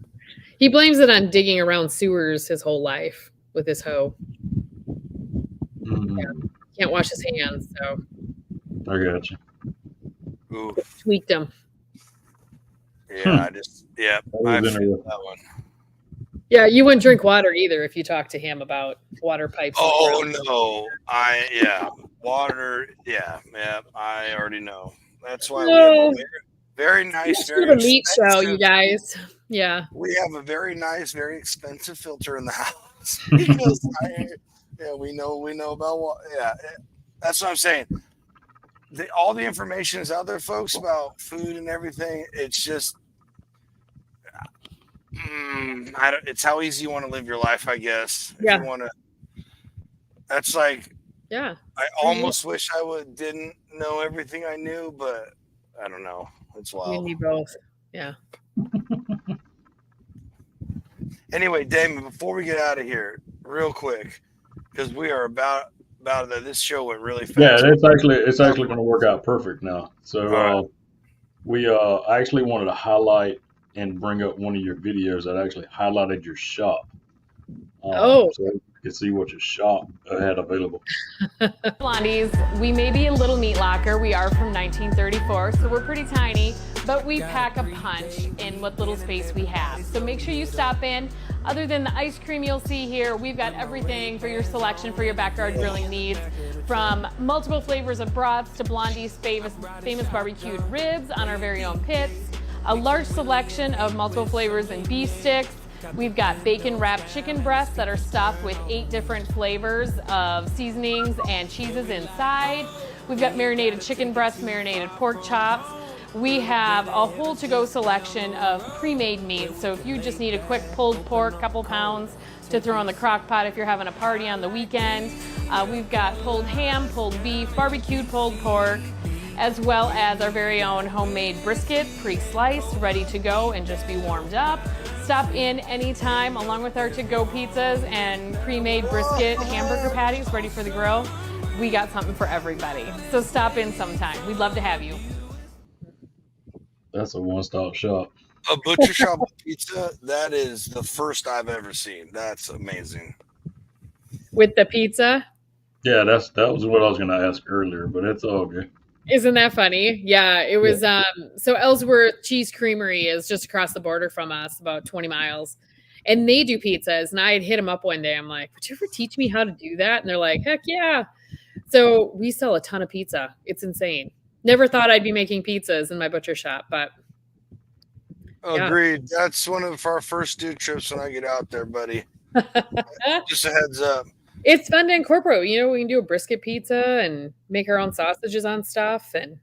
He blames it on digging around sewers his whole life with his hoe. Yeah. Can't wash his hands, so I got you. Ooh. Tweaked him. Yeah, I feel that one. Yeah, you wouldn't drink water either if you talked to him about water pipes. Oh no, water. Yeah, I already know. That's why we have a very nice, very meat show, you guys. Yeah, we have a very nice, very expensive filter in the house because we know about what. Yeah, that's what I'm saying. all the information is out there, folks, about food and everything. It's just, it's how easy you want to live your life, I guess. Yeah. If you want to, that's like, Yeah. I almost wish I didn't know everything I knew, but I don't know. It's wild. You and me both. Yeah. Anyway, Damon, before we get out of here, real quick, because we are about that. This show went really fast. Yeah, it's actually going to work out perfect now. So I actually wanted to highlight and bring up one of your videos that actually highlighted your shop. So you could see what your shop had available. Blondies, we may be a little meat locker. We are from 1934, so we're pretty tiny, but we pack a punch in what little space we have. So make sure you stop in. Other than the ice cream you'll see here, we've got everything for your selection for your backyard grilling needs, from multiple flavors of broths to Blondie's famous barbecued ribs on our very own pits, a large selection of multiple flavors and beef sticks. We've got bacon wrapped chicken breasts that are stuffed with 8 different flavors of seasonings and cheeses inside. We've got marinated chicken breasts, marinated pork chops. We have a whole to-go selection of pre-made meats. So if you just need a quick pulled pork, couple pounds to throw in the crock pot if you're having a party on the weekend. We've got pulled ham, pulled beef, barbecued pulled pork, as well as our very own homemade brisket, pre-sliced, ready to go and just be warmed up. Stop in anytime along with our to-go pizzas and pre-made brisket hamburger patties ready for the grill. We got something for everybody. So stop in sometime. We'd love to have you. That's a one-stop shop. A butcher shop pizza, that is the first I've ever seen. That's amazing. With the pizza? Yeah, that was what I was going to ask earlier, but it's all good. Isn't that funny? Yeah, it was. So Ellsworth Cheese Creamery is just across the border from us, about 20 miles. And they do pizzas. And I had hit them up one day. I'm like, would you ever teach me how to do that? And they're like, heck yeah. So we sell a ton of pizza. It's insane. Never thought I'd be making pizzas in my butcher shop, but. Yeah. Agreed. That's one of our first dude trips when I get out there, buddy. Just a heads up. It's fun to incorporate. You know, we can do a brisket pizza and make our own sausages on stuff. And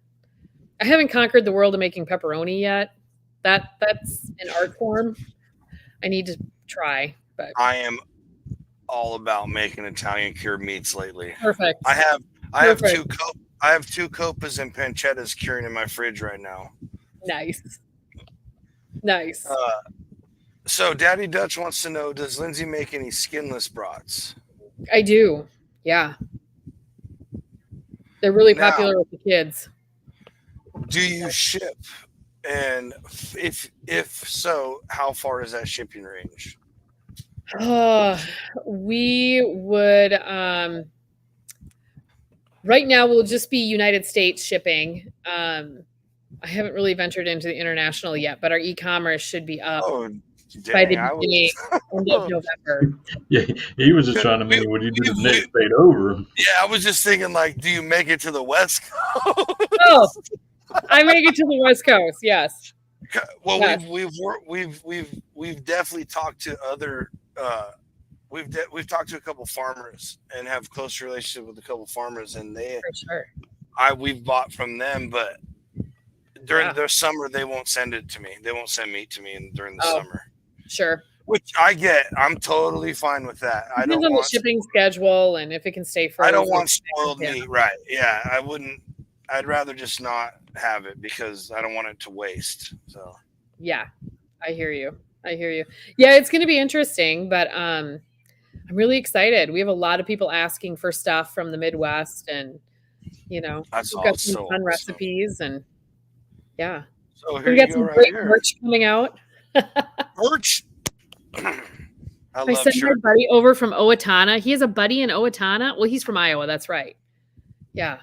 I haven't conquered the world of making pepperoni yet. That's an art form. I need to try. But I am all about making Italian cured meats lately. Perfect. I have two copas and pancettas curing in my fridge right now. Nice. So Daddy Dutch wants to know, does Lindsey make any skinless brats? I do. Yeah. They're really popular with the kids. Do you ship? And if so, how far is that shipping range? We would right now we'll just be United States shipping. I haven't really ventured into the international yet, but our e-commerce should be up by the beginning of November. Yeah, he was just trying to mean when you do the next state over. Yeah, I was just thinking, like, do you make it to the West Coast? Oh, I make it to the West Coast. Yes. Well, yes. we've definitely talked to other. We've talked to a couple farmers and have close relationship with a couple farmers, and for sure. We've bought from them, but during the summer they won't send it to me. They won't send meat to me during the summer. Sure. Which I get. I'm totally fine with that. I don't on want the shipping schedule and if it can stay frozen. I don't want spoiled meat, right? Yeah, I wouldn't. I'd rather just not have it because I don't want it to waste. So. Yeah, I hear you. Yeah, it's going to be interesting, but I'm really excited. We have a lot of people asking for stuff from the Midwest, and we've got some fun recipes, and yeah. So here we got you some go great right merch coming out. Merch. I sent my buddy over from Owatonna. He has a buddy in Owatonna. Well, he's from Iowa. That's right. Yeah.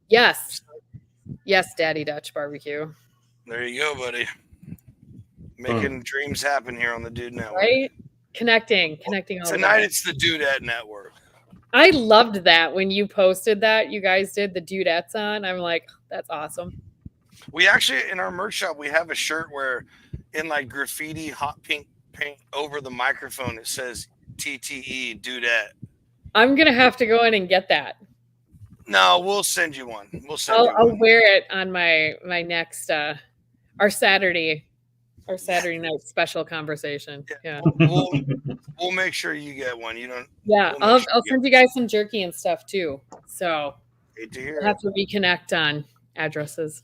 Yes, Daddy Dutch Barbecue. There you go, buddy. Making dreams happen here on the Dude Network. Right? Connecting all tonight. It's the Dudette Network. I loved that when you posted that. You guys did the Dudettes on. I'm like, that's awesome. We actually, in our merch shop, we have a shirt where in like graffiti hot pink paint over the microphone, it says TTE Dudette. I'm going to have to go in and get that. No, we'll send you one. We'll send you I'll one. wear it on my next our Saturday night special conversation. Yeah. We'll make sure you get one. You don't. Yeah, We'll make I'll sure you send you guys some jerky and stuff too. So get. Hate to hear we'll it. have to reconnect on addresses.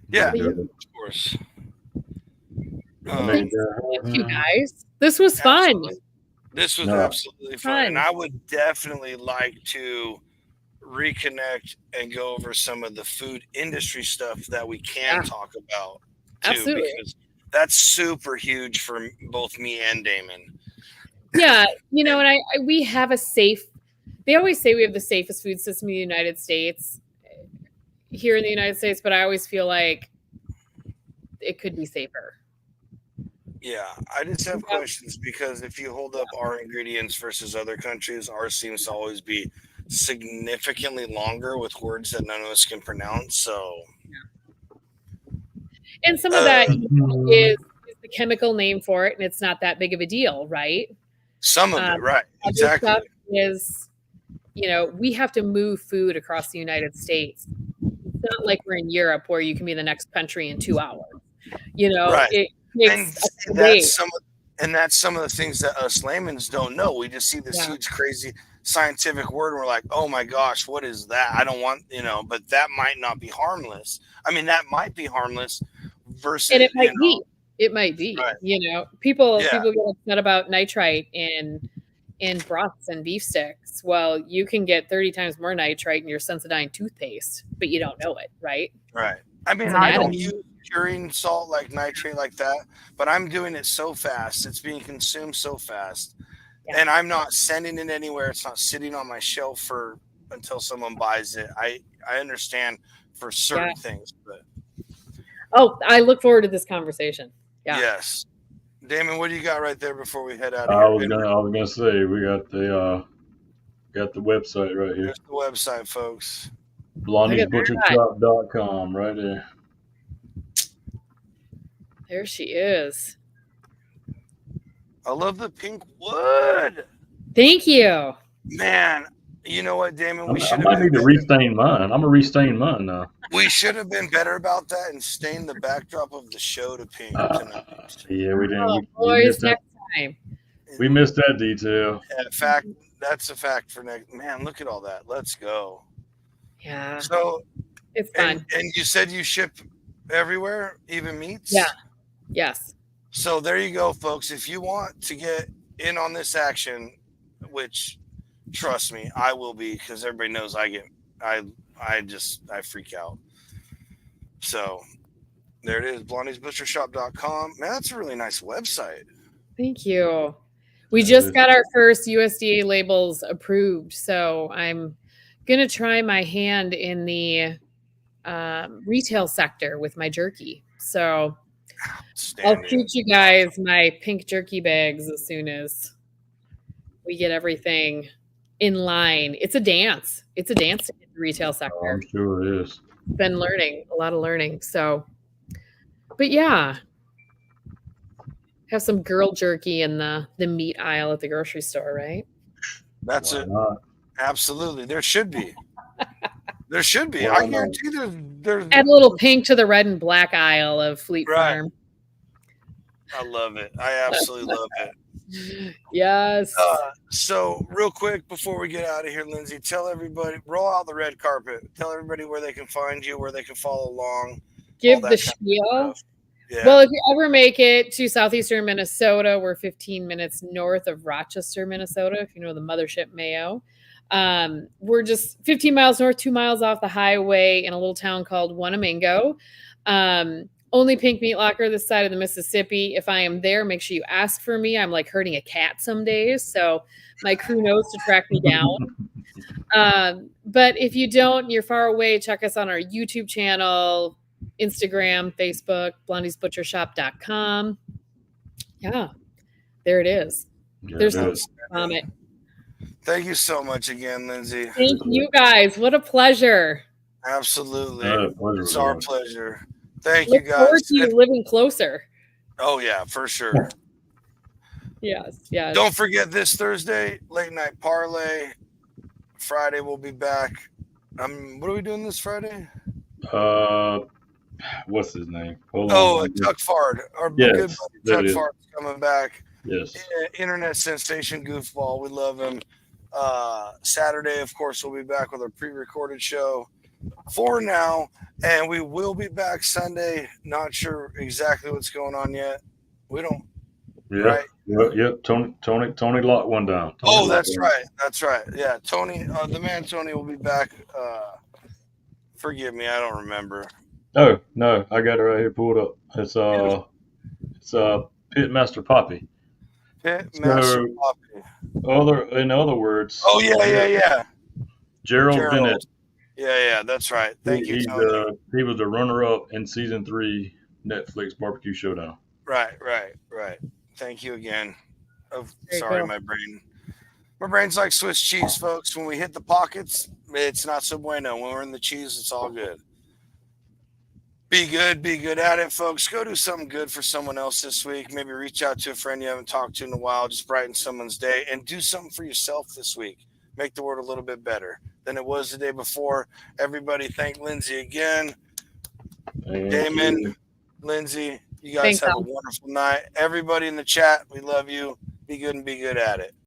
Yeah, Yeah. of course. Thank you guys. This was fun. Absolutely. This was absolutely fun. And I would definitely like to reconnect and go over some of the food industry stuff that we can talk about too, Absolutely. because that's super huge for both me and Damon. Yeah, you know, and we have a safe. They always say we have the safest food system in the United States, here in the United States, but I always feel like it could be safer. Yeah, I just have questions because if you hold up our ingredients versus other countries, ours seems to always be significantly longer with words that none of us can pronounce. So, and some of that is the chemical name for it, and it's not that big of a deal, right? Some of it, right? Exactly. Stuff is, you know, we have to move food across the United States. It's not like we're in Europe where you can be in the next country in 2 hours. You know, right? And that's some of the things that us laymen's don't know. We just see this huge, crazy scientific word, and we're like, "Oh my gosh, what is that?" I don't want, but that might not be harmless. I mean, that might be harmless versus, and it might be. It might be. Right. You know, people get upset about nitrite in broths and beef sticks. Well, you can get 30 times more nitrite in your Sensodyne toothpaste, but you don't know it, right? Right. I mean, I don't use curing salt like nitrate like that, but I'm doing it so fast. It's being consumed so fast. Yeah. And I'm not sending it anywhere. It's not sitting on my shelf until someone buys it. I understand for certain things, but I look forward to this conversation. Yeah. Yes. Damon, what do you got right there before we head out of here? I was gonna say we got the website right here. Here's the website, folks. BlondiesButcherShop.com right there. There she is. I love the pink wood. Thank you. Man, you know what, Damon? I might need to restain mine. I'm gonna restain mine now. We should have been better about that and stain the backdrop of the show to pink tonight. Yeah, we didn't. Boys, next time. We missed that detail. Yeah, that's a fact for next. Man, look at all that. Let's go. Yeah. So it's fun. And you said you ship everywhere, even meats? Yeah. Yes. So there you go, folks. If you want to get in on this action, which trust me, I will be, because everybody knows I freak out. So there it is, BlondiesButcherShop.com. Man, that's a really nice website. Thank you. We just got our first USDA labels approved, so I'm gonna try my hand in the retail sector with my jerky. So I'll shoot you guys my pink jerky bags as soon as we get everything in line. It's a dance. It's a dance in the retail sector. Oh, I'm sure it is. Been learning, a lot of learning. So, but yeah, have some girl jerky in the meat aisle at the grocery store, right? That's it. Absolutely. There should be. There should be. I guarantee there's add a little pink to the red and black aisle of Fleet Farm. I love it. I absolutely love it. Yes. So real quick before we get out of here, Lindsey, tell everybody, roll out the red carpet. Tell everybody where they can find you, where they can follow along. Give the spiel. Yeah. Well, if you ever make it to southeastern Minnesota, we're 15 minutes north of Rochester, Minnesota, if you know the mothership Mayo. We're just 15 miles north, 2 miles off the highway in a little town called Wanamingo. Only pink meat locker this side of the Mississippi. If I am there, make sure you ask for me. I'm like herding a cat some days, so my crew knows to track me down. But if you don't and you're far away, check us on our YouTube channel, Instagram, Facebook, blondiesbutchershop.com. Yeah, there it is. Yeah, there's no comment. Thank you so much again, Lindsey. Thank you guys. What a pleasure. Absolutely. Pleasure, it's our pleasure. Thank you, guys. Forward to you living closer. Oh, yeah, for sure. Yes, yes. Don't forget this Thursday, late night parlay. Friday, we'll be back. What are we doing this Friday? What's his name? Hold Oh, on. Tuck Fard. Our Yes, good buddy there Tuck it is. Fard's coming back. Yes. Internet sensation goofball. We love him. Saturday, of course, we'll be back with our pre-recorded show for now, and we will be back Sunday. Not sure exactly what's going on yet. We don't. Yeah. Right? Yep. Tony locked one down. That's right. That's right. Yeah, Tony, the man Tony will be back. Forgive me, I don't remember. Oh no, I got it right here pulled up. It's Pitmaster Poppy. Pitmaster Poppy. In other words. Oh yeah. Gerald Bennett. Yeah, that's right. Thank you, Tony. He was the runner-up in season 3 Netflix Barbecue Showdown. Right. Thank you again. Sorry, my brain's like Swiss cheese, folks. When we hit the pockets, it's not so bueno. When we're in the cheese, it's all good. Be good at it, folks. Go do something good for someone else this week. Maybe reach out to a friend you haven't talked to in a while. Just brighten someone's day, and do something for yourself this week. Make the world a little bit better than it was the day before. Everybody, thank Lindsey again. Damon, Lindsey, you guys have a wonderful night. Everybody in the chat, we love you. Be good and be good at it.